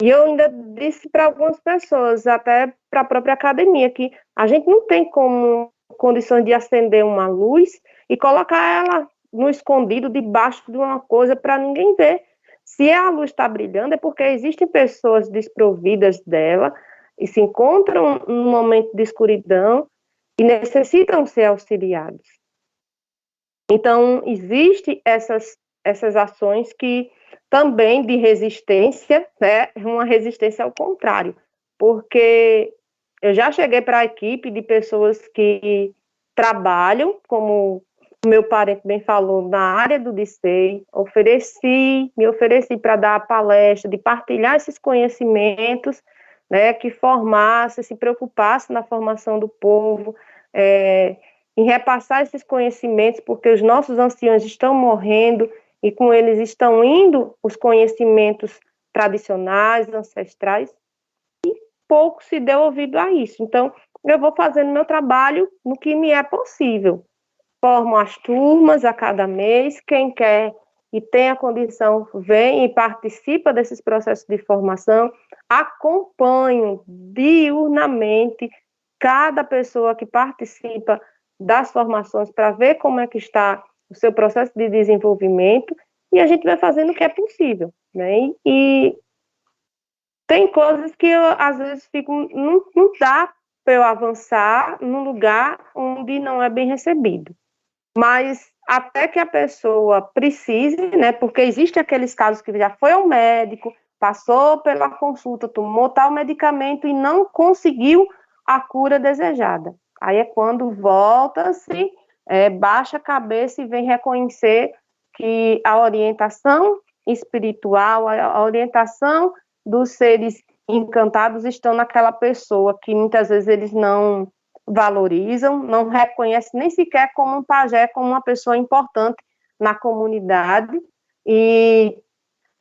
E eu ainda disse para algumas pessoas, até para a própria academia, que a gente não tem como condições de acender uma luz e colocar ela no escondido, debaixo de uma coisa para ninguém ver. Se a luz está brilhando, é porque existem pessoas desprovidas dela e se encontram num momento de escuridão e necessitam ser auxiliados. Então, existem essas ações que também de resistência, né, uma resistência ao contrário, porque eu já cheguei para a equipe de pessoas que trabalham, como o meu parente bem falou, na área do DICEI, me ofereci para dar a palestra, de partilhar esses conhecimentos, né, que formasse, se preocupasse na formação do povo, em repassar esses conhecimentos, porque os nossos anciãos estão morrendo e com eles estão indo os conhecimentos tradicionais, ancestrais, e pouco se deu ouvido a isso. Então, eu vou fazendo meu trabalho no que me é possível. Formo as turmas a cada mês, quem quer e tem a condição vem e participa desses processos de formação, acompanho diurnamente cada pessoa que participa das formações para ver como é que está o seu processo de desenvolvimento e a gente vai fazendo o que é possível, né? E tem coisas que eu, às vezes, não dá para eu avançar num lugar onde não é bem recebido. Mas até que a pessoa precise, né? Porque existem aqueles casos que já foi ao médico, passou pela consulta, tomou tal medicamento e não conseguiu a cura desejada. Aí é quando volta-se, baixa a cabeça e vem reconhecer que a orientação espiritual, a orientação dos seres encantados estão naquela pessoa que muitas vezes eles não valorizam, não reconhecem nem sequer como um pajé, como uma pessoa importante na comunidade. E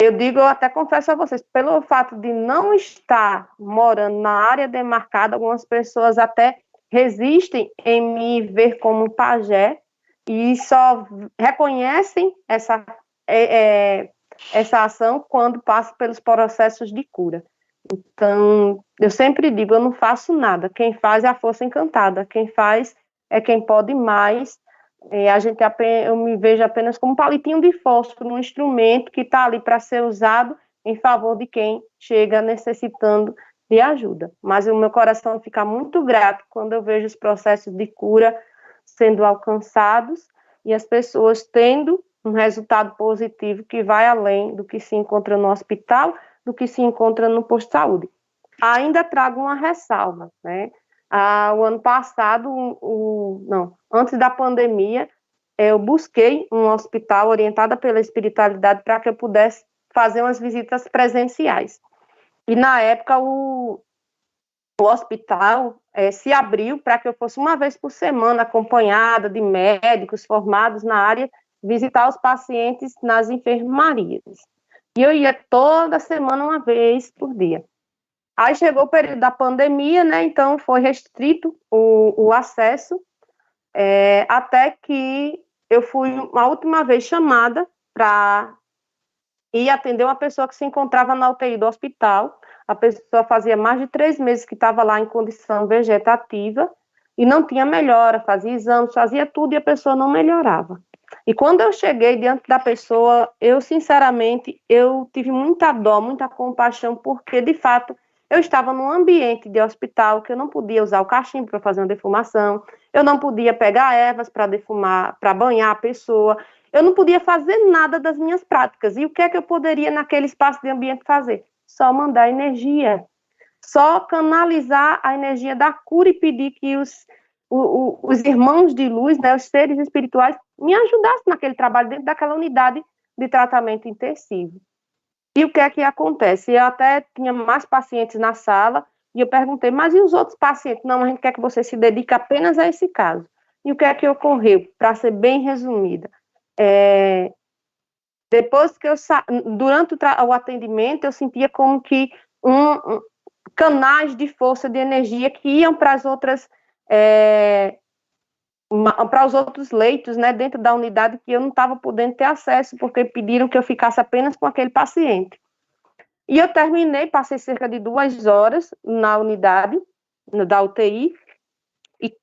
eu digo, eu até confesso a vocês, pelo fato de não estar morando na área demarcada, algumas pessoas até resistem em me ver como um pajé e só reconhecem essa ação quando passa pelos processos de cura. Então, eu sempre digo, eu não faço nada, quem faz é a força encantada, quem faz é quem pode mais, eu me vejo apenas como um palitinho de fósforo, um instrumento que está ali para ser usado em favor de quem chega necessitando de ajuda. Mas o meu coração fica muito grato quando eu vejo os processos de cura sendo alcançados e as pessoas tendo um resultado positivo que vai além do que se encontra no hospital, do que se encontra no posto de saúde. Ainda trago uma ressalva, né? O ano passado, antes da pandemia, eu busquei um hospital orientada pela espiritualidade para que eu pudesse fazer umas visitas presenciais. E na época o hospital se abriu para que eu fosse uma vez por semana acompanhada de médicos formados na área, visitar os pacientes nas enfermarias. E eu ia toda semana, uma vez por dia. Aí chegou o período da pandemia, né? Então foi restrito o acesso, até que eu fui uma última vez chamada para ir atender uma pessoa que se encontrava na UTI do hospital. A pessoa fazia mais de 3 meses que estava lá em condição vegetativa e não tinha melhora, fazia exames, fazia tudo e a pessoa não melhorava. E quando eu cheguei diante da pessoa, eu sinceramente, eu tive muita dó, muita compaixão, porque de fato eu estava num ambiente de hospital que eu não podia usar o cachimbo para fazer uma defumação, eu não podia pegar ervas para defumar, para banhar a pessoa, eu não podia fazer nada das minhas práticas. E o que é que eu poderia, naquele espaço de ambiente, fazer? Só mandar energia. Só canalizar a energia da cura e pedir que os irmãos de luz, né, os seres espirituais, me ajudassem naquele trabalho dentro daquela unidade de tratamento intensivo. E o que é que acontece? Eu até tinha mais pacientes na sala, e eu perguntei, mas e os outros pacientes? Não, a gente quer que você se dedique apenas a esse caso. E o que é que ocorreu? Para ser bem resumida, depois que durante o atendimento, eu sentia como que canais de força de energia que iam para as outras para os outros leitos, né, dentro da unidade, que eu não estava podendo ter acesso, porque pediram que eu ficasse apenas com aquele paciente. E eu terminei, passei cerca de 2 horas na unidade, da UTI,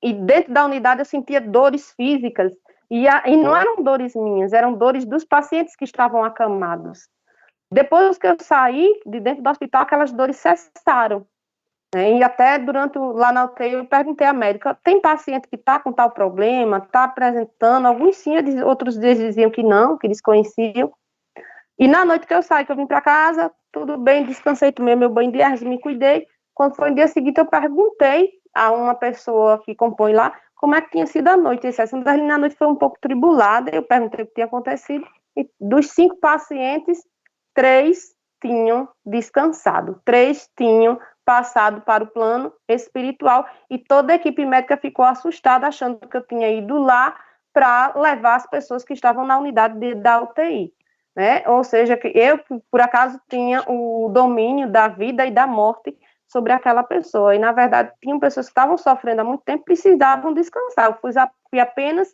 e dentro da unidade eu sentia dores físicas, e não eram dores minhas, eram dores dos pacientes que estavam acamados. Depois que eu saí de dentro do hospital, aquelas dores cessaram. E até lá na UTI eu perguntei à médica, tem paciente que está com tal problema, está apresentando, alguns sim, outros diziam que não, que desconheciam. E na noite que eu saí, que eu vim para casa, tudo bem, descansei, tomei meu banho de ervas, me cuidei. Quando foi no dia seguinte, eu perguntei a uma pessoa que compõe lá como é que tinha sido a noite. Essa na noite foi um pouco tribulada, eu perguntei o que tinha acontecido, e dos 5 pacientes, 3 tinham descansado, 3 tinham passado para o plano espiritual, e toda a equipe médica ficou assustada, achando que eu tinha ido lá para levar as pessoas que estavam na unidade da UTI, né? Ou seja, que eu, por acaso, tinha o domínio da vida e da morte sobre aquela pessoa, e na verdade tinham pessoas que estavam sofrendo há muito tempo, precisavam descansar, eu fui apenas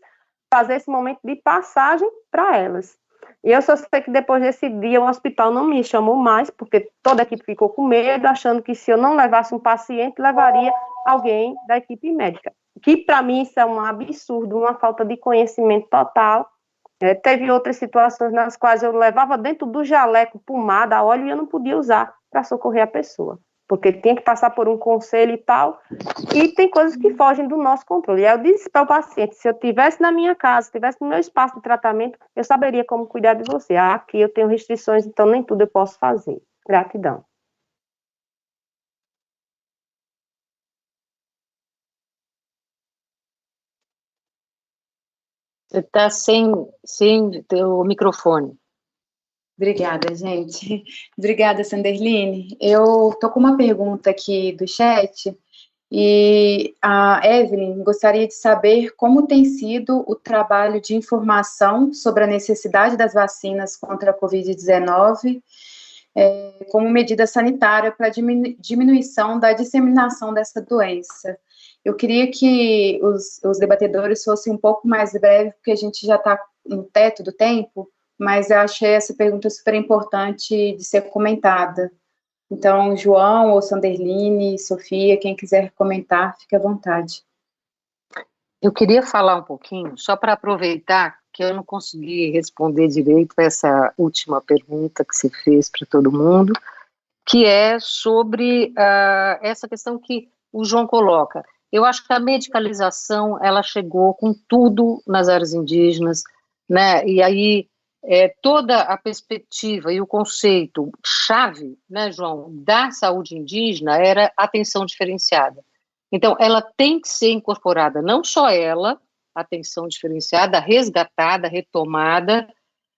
fazer esse momento de passagem para elas. E eu só sei que depois desse dia o hospital não me chamou mais, porque toda a equipe ficou com medo, achando que se eu não levasse um paciente, levaria alguém da equipe médica. Que para mim isso é um absurdo, uma falta de conhecimento total. Teve outras situações nas quais eu levava dentro do jaleco pomada, óleo, e eu não podia usar para socorrer a pessoa, porque tinha que passar por um conselho e tal, e tem coisas que fogem do nosso controle. E aí eu disse para o paciente, se eu estivesse na minha casa, estivesse no meu espaço de tratamento, eu saberia como cuidar de você. Aqui eu tenho restrições, então nem tudo eu posso fazer. Gratidão. Você está sem teu microfone. Obrigada, gente. Obrigada, Sanderline. Eu estou com uma pergunta aqui do chat, e a Evelyn gostaria de saber como tem sido o trabalho de informação sobre a necessidade das vacinas contra a Covid-19 como medida sanitária para diminuição da disseminação dessa doença. Eu queria que os debatedores fossem um pouco mais breves, porque a gente já está no teto do tempo, mas eu achei essa pergunta super importante de ser comentada. Então, João, ou Sanderline, Sofia, quem quiser comentar, fique à vontade. Eu queria falar um pouquinho, só para aproveitar que eu não consegui responder direito essa última pergunta que se fez para todo mundo, que é sobre essa questão que o João coloca. Eu acho que a medicalização, ela chegou com tudo nas áreas indígenas, né, e aí toda a perspectiva e o conceito chave, né, João, da saúde indígena era atenção diferenciada. Então, ela tem que ser incorporada, não só ela, atenção diferenciada, resgatada, retomada,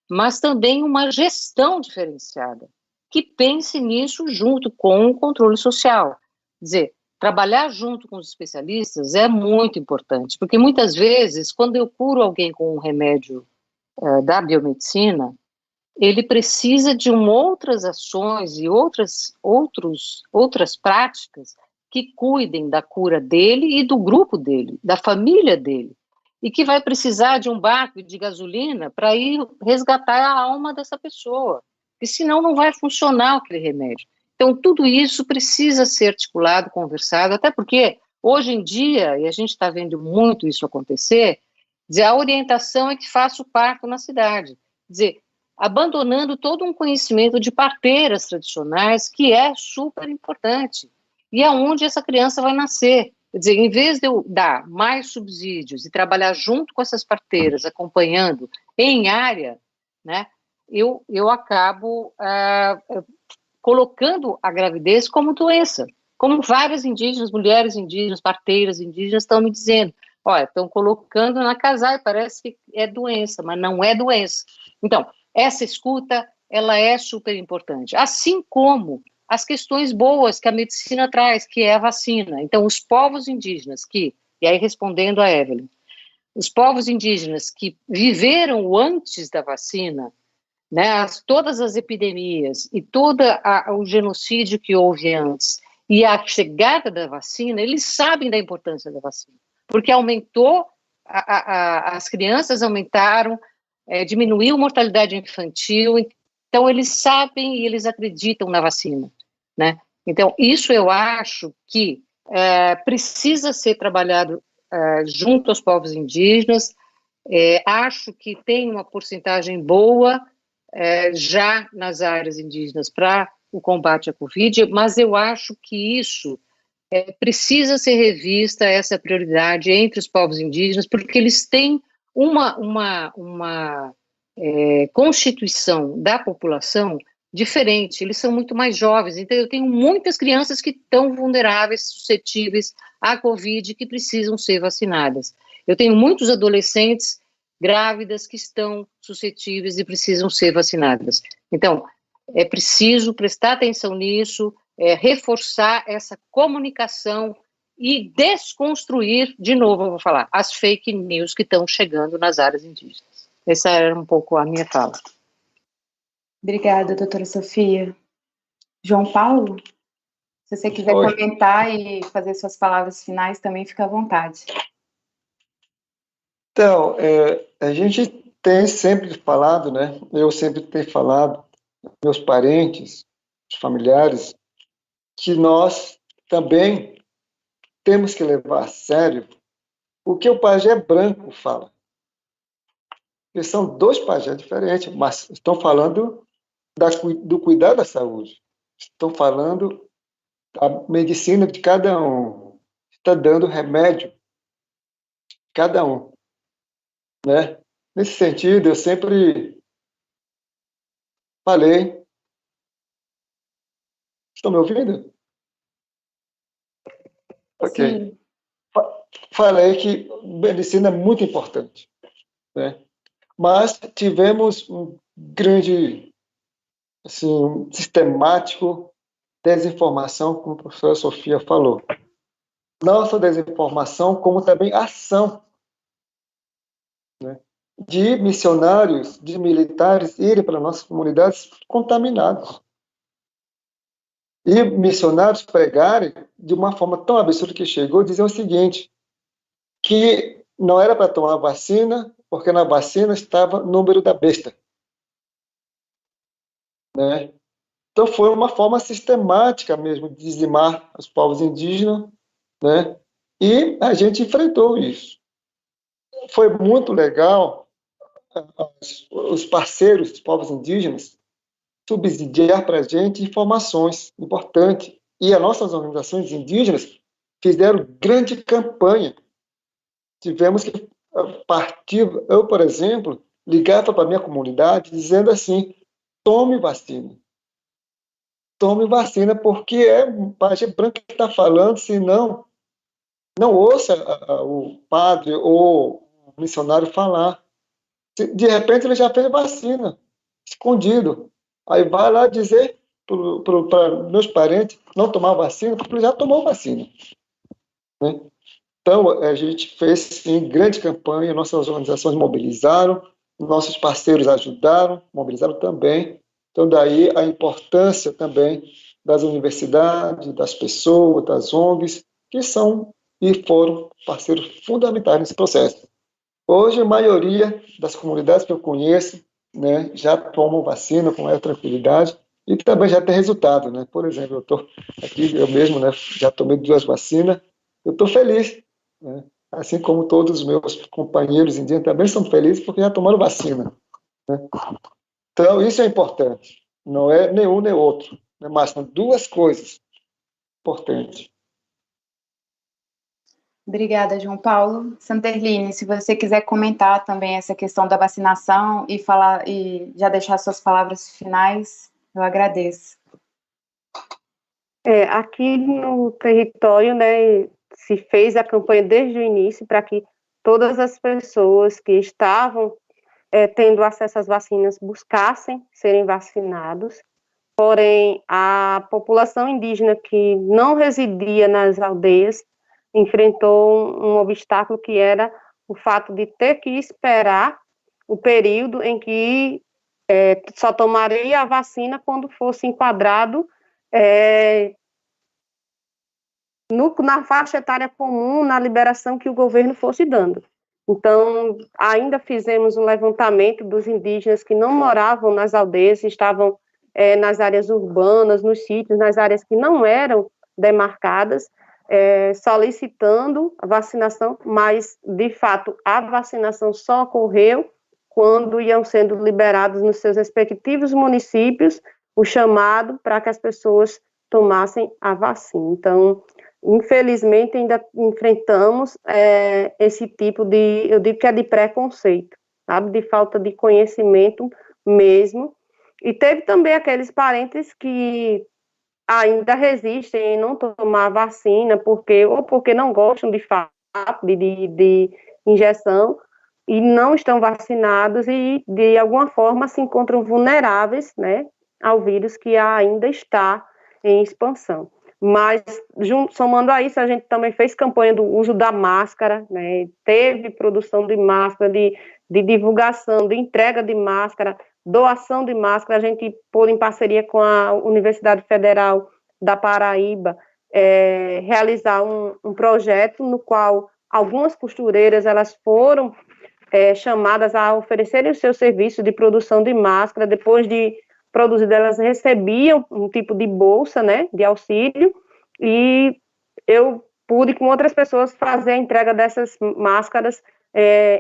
mas também uma gestão diferenciada, que pense nisso junto com o controle social. Quer dizer, trabalhar junto com os especialistas é muito importante, porque muitas vezes, quando eu curo alguém com um remédio da biomedicina, ele precisa de outras ações e outras práticas que cuidem da cura dele e do grupo dele, da família dele, e que vai precisar de um barco de gasolina para ir resgatar a alma dessa pessoa, porque senão não vai funcionar aquele remédio. Então, tudo isso precisa ser articulado, conversado, até porque, hoje em dia, e a gente está vendo muito isso acontecer, a orientação é que faça o parto na cidade. Quer dizer, abandonando todo um conhecimento de parteiras tradicionais, que é super importante, e é onde essa criança vai nascer. Quer dizer, em vez de eu dar mais subsídios e trabalhar junto com essas parteiras, acompanhando em área, né, eu acabo colocando a gravidez como doença, como várias indígenas, mulheres indígenas, parteiras indígenas estão me dizendo. Olha, estão colocando na casal e parece que é doença, mas não é doença. Então, essa escuta, ela é super importante. Assim como as questões boas que a medicina traz, que é a vacina. Então, os povos indígenas e aí respondendo a Evelyn, os povos indígenas que viveram antes da vacina, né, todas as epidemias e todo o genocídio que houve antes e a chegada da vacina, eles sabem da importância da vacina, porque aumentou, as crianças aumentaram, diminuiu a mortalidade infantil, então eles sabem e eles acreditam na vacina, né? Então, isso eu acho que precisa ser trabalhado junto aos povos indígenas. Acho que tem uma porcentagem boa já nas áreas indígenas para o combate à Covid, mas eu acho que isso precisa ser revista, essa prioridade entre os povos indígenas, porque eles têm uma constituição da população diferente, eles são muito mais jovens, então eu tenho muitas crianças que estão vulneráveis, suscetíveis à Covid, que precisam ser vacinadas. Eu tenho muitos adolescentes grávidas que estão suscetíveis e precisam ser vacinadas. Então, é preciso prestar atenção nisso, reforçar essa comunicação e desconstruir, de novo eu vou falar, as fake news que estão chegando nas áreas indígenas. Essa era um pouco a minha fala. Obrigada, doutora Sofia. João Paulo, se você quiser comentar e fazer suas palavras finais, também fica à vontade. Então, a gente tem sempre falado, né? Eu sempre tenho falado, meus parentes, os familiares, que nós também temos que levar a sério o que o pajé branco fala. Eles são dois pajés diferentes, mas estão falando do cuidado da saúde. Estão falando da medicina de cada um. Está dando remédio de cada um. Né? Nesse sentido, eu sempre falei. Estão me ouvindo? Ok. Falei que medicina é muito importante, né? Mas tivemos um grande, assim, sistemático desinformação, como a professora Sofia falou. Não só desinformação, como também ação, né? De missionários, de militares irem para nossas comunidades contaminados. E missionários pregarem de uma forma tão absurda que chegou a dizer o seguinte, que não era para tomar vacina, porque na vacina estava o número da besta. Né? Então foi uma forma sistemática mesmo de dizimar os povos indígenas, né? E a gente enfrentou isso. Foi muito legal os parceiros dos povos indígenas subsidiar para a gente informações importantes. E as nossas organizações indígenas fizeram grande campanha. Tivemos que partir, eu, por exemplo, ligava para a minha comunidade dizendo assim, tome vacina. Tome vacina, porque é o pajé branco que está falando, senão não ouça o padre ou o missionário falar. De repente ele já fez vacina, escondido. Aí vai lá dizer para meus parentes não tomar vacina, porque ele já tomou vacina. Né? Então, a gente fez, sim, grande campanha, nossas organizações mobilizaram, nossos parceiros ajudaram, mobilizaram também. Então, daí a importância também das universidades, das pessoas, das ONGs, que são e foram parceiros fundamentais nesse processo. Hoje, a maioria das comunidades que eu conheço, né, já tomam vacina com maior tranquilidade e também já tem resultado. Né? Por exemplo, eu estou aqui, eu mesmo, né, já tomei 2 vacinas, eu estou feliz. Né? Assim como todos os meus companheiros indígenas também são felizes porque já tomaram vacina. Né? Então, isso é importante. Não é nenhum nem outro, né? Mas são 2 coisas importantes. Obrigada, João Paulo. Santerline, se você quiser comentar também essa questão da vacinação e falar e já deixar suas palavras finais, eu agradeço. Aqui no território, né, se fez a campanha desde o início para que todas as pessoas que estavam tendo acesso às vacinas buscassem serem vacinados. Porém, a população indígena que não residia nas aldeias enfrentou um obstáculo que era o fato de ter que esperar o período em que só tomaria a vacina quando fosse enquadrado na faixa etária comum, na liberação que o governo fosse dando. Então, ainda fizemos um levantamento dos indígenas que não moravam nas aldeias, estavam nas áreas urbanas, nos sítios, nas áreas que não eram demarcadas, solicitando a vacinação, mas, de fato, a vacinação só ocorreu quando iam sendo liberados nos seus respectivos municípios o chamado para que as pessoas tomassem a vacina. Então, infelizmente, ainda enfrentamos esse tipo de, eu digo que é de preconceito, sabe, de falta de conhecimento mesmo. E teve também aqueles parentes que ainda resistem em não tomar vacina, porque não gostam de fato de injeção, e não estão vacinados e, de alguma forma, se encontram vulneráveis, né, ao vírus que ainda está em expansão. Mas, somando a isso, a gente também fez campanha do uso da máscara, né? Teve produção de máscara, de divulgação, de entrega de máscara, doação de máscara. A gente pôde, em parceria com a Universidade Federal da Paraíba, realizar um projeto no qual algumas costureiras elas foram chamadas a oferecerem o seu serviço de produção de máscara. Depois de produzidas, elas recebiam um tipo de bolsa, né, de auxílio, e eu pude, com outras pessoas, fazer a entrega dessas máscaras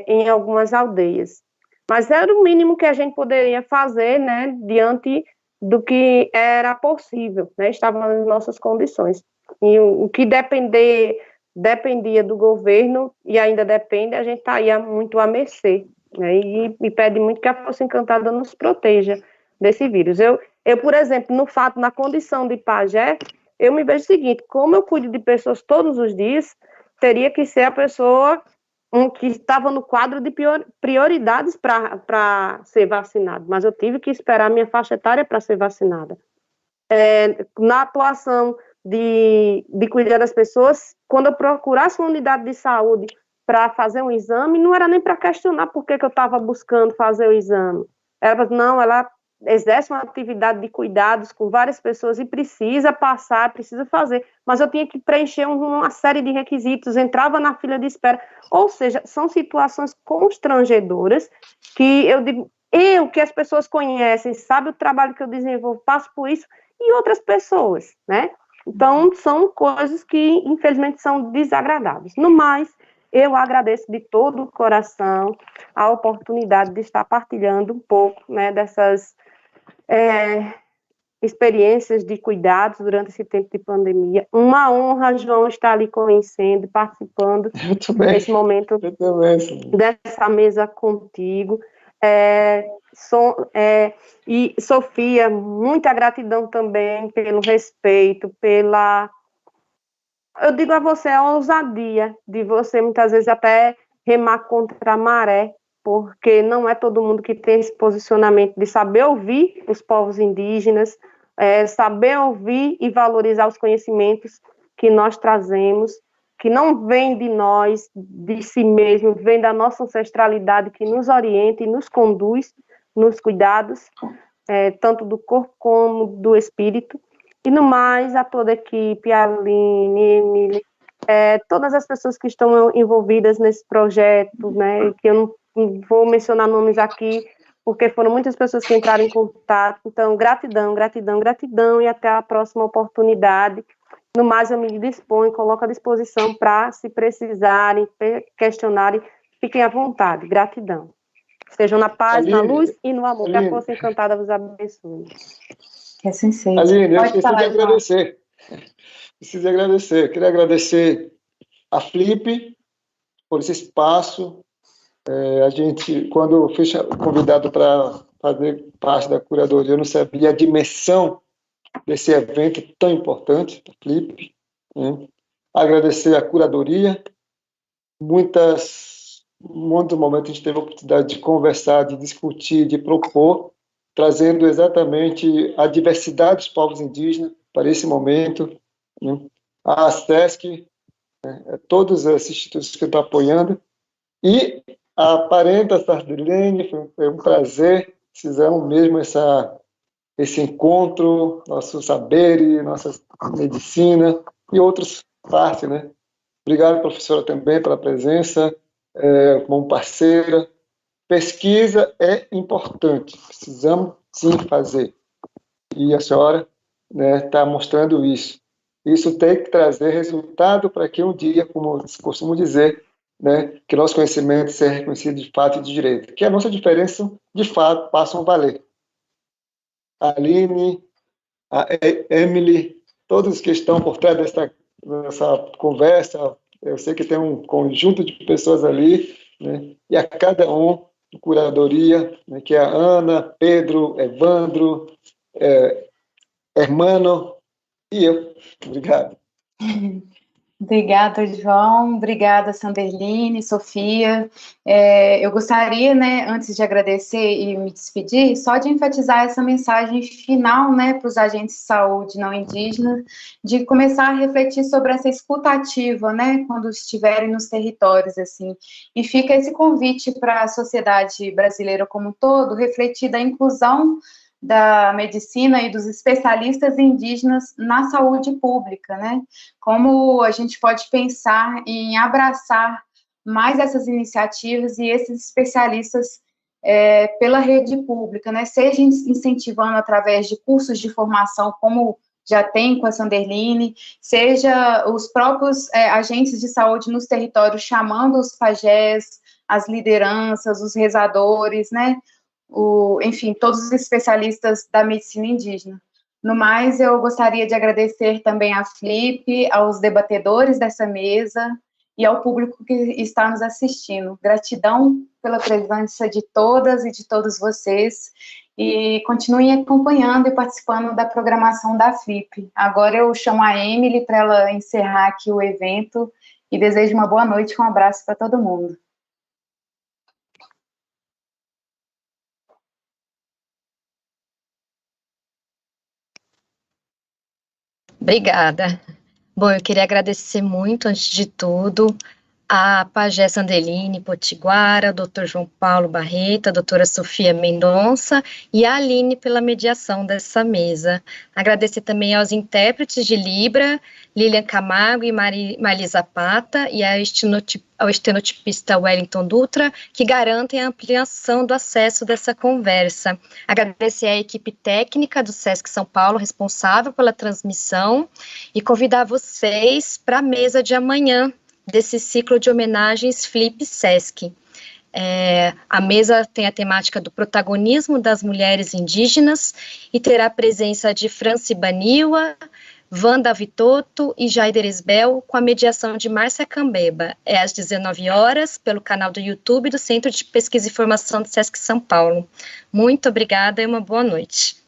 em algumas aldeias. Mas era o mínimo que a gente poderia fazer, né, diante do que era possível, né, estava nas nossas condições. E o que dependia do governo, e ainda depende, a gente está aí muito à mercê, né, e pede muito que a Força Encantada nos proteja desse vírus. Eu, por exemplo, na condição de pajé, eu me vejo o seguinte: como eu cuido de pessoas todos os dias, teria que ser a pessoa que estava no quadro de prioridades para ser vacinado, mas eu tive que esperar a minha faixa etária para ser vacinada. Na atuação de cuidar das pessoas, quando eu procurasse uma unidade de saúde para fazer um exame, não era nem para questionar por que eu estava buscando fazer o exame. Ela exerce uma atividade de cuidados com várias pessoas e precisa fazer, mas eu tinha que preencher uma série de requisitos, entrava na fila de espera, ou seja, são situações constrangedoras que eu digo, que as pessoas conhecem, sabe o trabalho que eu desenvolvo, passo por isso, e outras pessoas, né? Então, são coisas que, infelizmente, são desagradáveis. No mais, eu agradeço de todo o coração a oportunidade de estar partilhando um pouco, né, dessas experiências de cuidados durante esse tempo de pandemia. Uma honra, João, estar ali conhecendo, participando nesse momento dessa mesa contigo. E, Sofia, muita gratidão também pelo respeito, eu digo a você, a ousadia de você, muitas vezes, até remar contra a maré, porque não é todo mundo que tem esse posicionamento de saber ouvir os povos indígenas, saber ouvir e valorizar os conhecimentos que nós trazemos, que não vem de nós, de si mesmo, vem da nossa ancestralidade, que nos orienta e nos conduz nos cuidados, tanto do corpo como do espírito. E no mais, a toda a equipe, a Aline, Emily, todas as pessoas que estão envolvidas nesse projeto, né, que eu não vou mencionar nomes aqui, porque foram muitas pessoas que entraram em contato. Então, gratidão, gratidão, gratidão, e até a próxima oportunidade. No mais, eu me disponho, coloco à disposição para, se precisarem, questionarem, fiquem à vontade. Gratidão. Estejam na paz, na luz e no amor. Que a Força Encantada vos abençoe. Que assim seja. Aline, eu preciso agradecer. Queria agradecer a Flip, por esse espaço. A gente, quando eu fui convidado para fazer parte da curadoria, eu não sabia a dimensão desse evento tão importante, a Flip, né? Agradecer a curadoria. Muitos momentos a gente teve a oportunidade de conversar, de discutir, de propor, trazendo exatamente a diversidade dos povos indígenas para esse momento, né? A SESC, né? Todos esses institutos que estão apoiando, e a Parenta Sardelene, foi um prazer, fizemos mesmo esse encontro, nossos saberes, nossa medicina e outras partes, né? Obrigado, professora, também pela presença, como parceira. Pesquisa é importante, precisamos sim fazer. E a senhora está mostrando isso. Isso tem que trazer resultado para que um dia, como costumo dizer, né, que nosso conhecimento seja reconhecido de fato e de direito. Que a nossa diferença, de fato, passam a valer. A Aline, a Emily, todos que estão por trás dessa conversa, eu sei que tem um conjunto de pessoas ali, né, e a cada um, curadoria, né, que é a Ana, Pedro, Evandro, Hermano e eu. Obrigado. Obrigada, João. Obrigada, Sanderline, Sofia. Eu gostaria, né, antes de agradecer e me despedir, só de enfatizar essa mensagem final, né, para os agentes de saúde não indígenas, de começar a refletir sobre essa escuta ativa, né, quando estiverem nos territórios, assim. E fica esse convite para a sociedade brasileira como um todo, refletir da inclusão da medicina e dos especialistas indígenas na saúde pública, né? Como a gente pode pensar em abraçar mais essas iniciativas e esses especialistas pela rede pública, né? Seja incentivando através de cursos de formação, como já tem com a Sanderline, seja os próprios agentes de saúde nos territórios chamando os pajés, as lideranças, os rezadores, né? Enfim, todos os especialistas da medicina indígena. No mais, eu gostaria de agradecer também à Flip, aos debatedores dessa mesa e ao público que está nos assistindo. Gratidão pela presença de todas e de todos vocês, e continuem acompanhando e participando da programação da Flip. Agora eu chamo a Emily para ela encerrar aqui o evento e desejo uma boa noite, um abraço para todo mundo. Obrigada. Bom, eu queria agradecer muito, antes de tudo, a pajé Sanderline Potiguara, o Dr. João Paulo Barreto, a doutora Sofia Mendonça e a Aline pela mediação dessa mesa. Agradecer também aos intérpretes de Libra, Lilian Camargo e Marli Zapata, e ao estenotipista Wellington Dutra, que garantem a ampliação do acesso dessa conversa. Agradecer à equipe técnica do SESC São Paulo, responsável pela transmissão, e convidar vocês para a mesa de amanhã, desse ciclo de homenagens Flip Sesc. A mesa tem a temática do protagonismo das mulheres indígenas e terá a presença de Franci Baniwa, Wanda Vitoto e Jaider Isbel, com a mediação de Márcia Cambeba. Às 19 horas, pelo canal do YouTube do Centro de Pesquisa e Formação do SESC São Paulo. Muito obrigada e uma boa noite.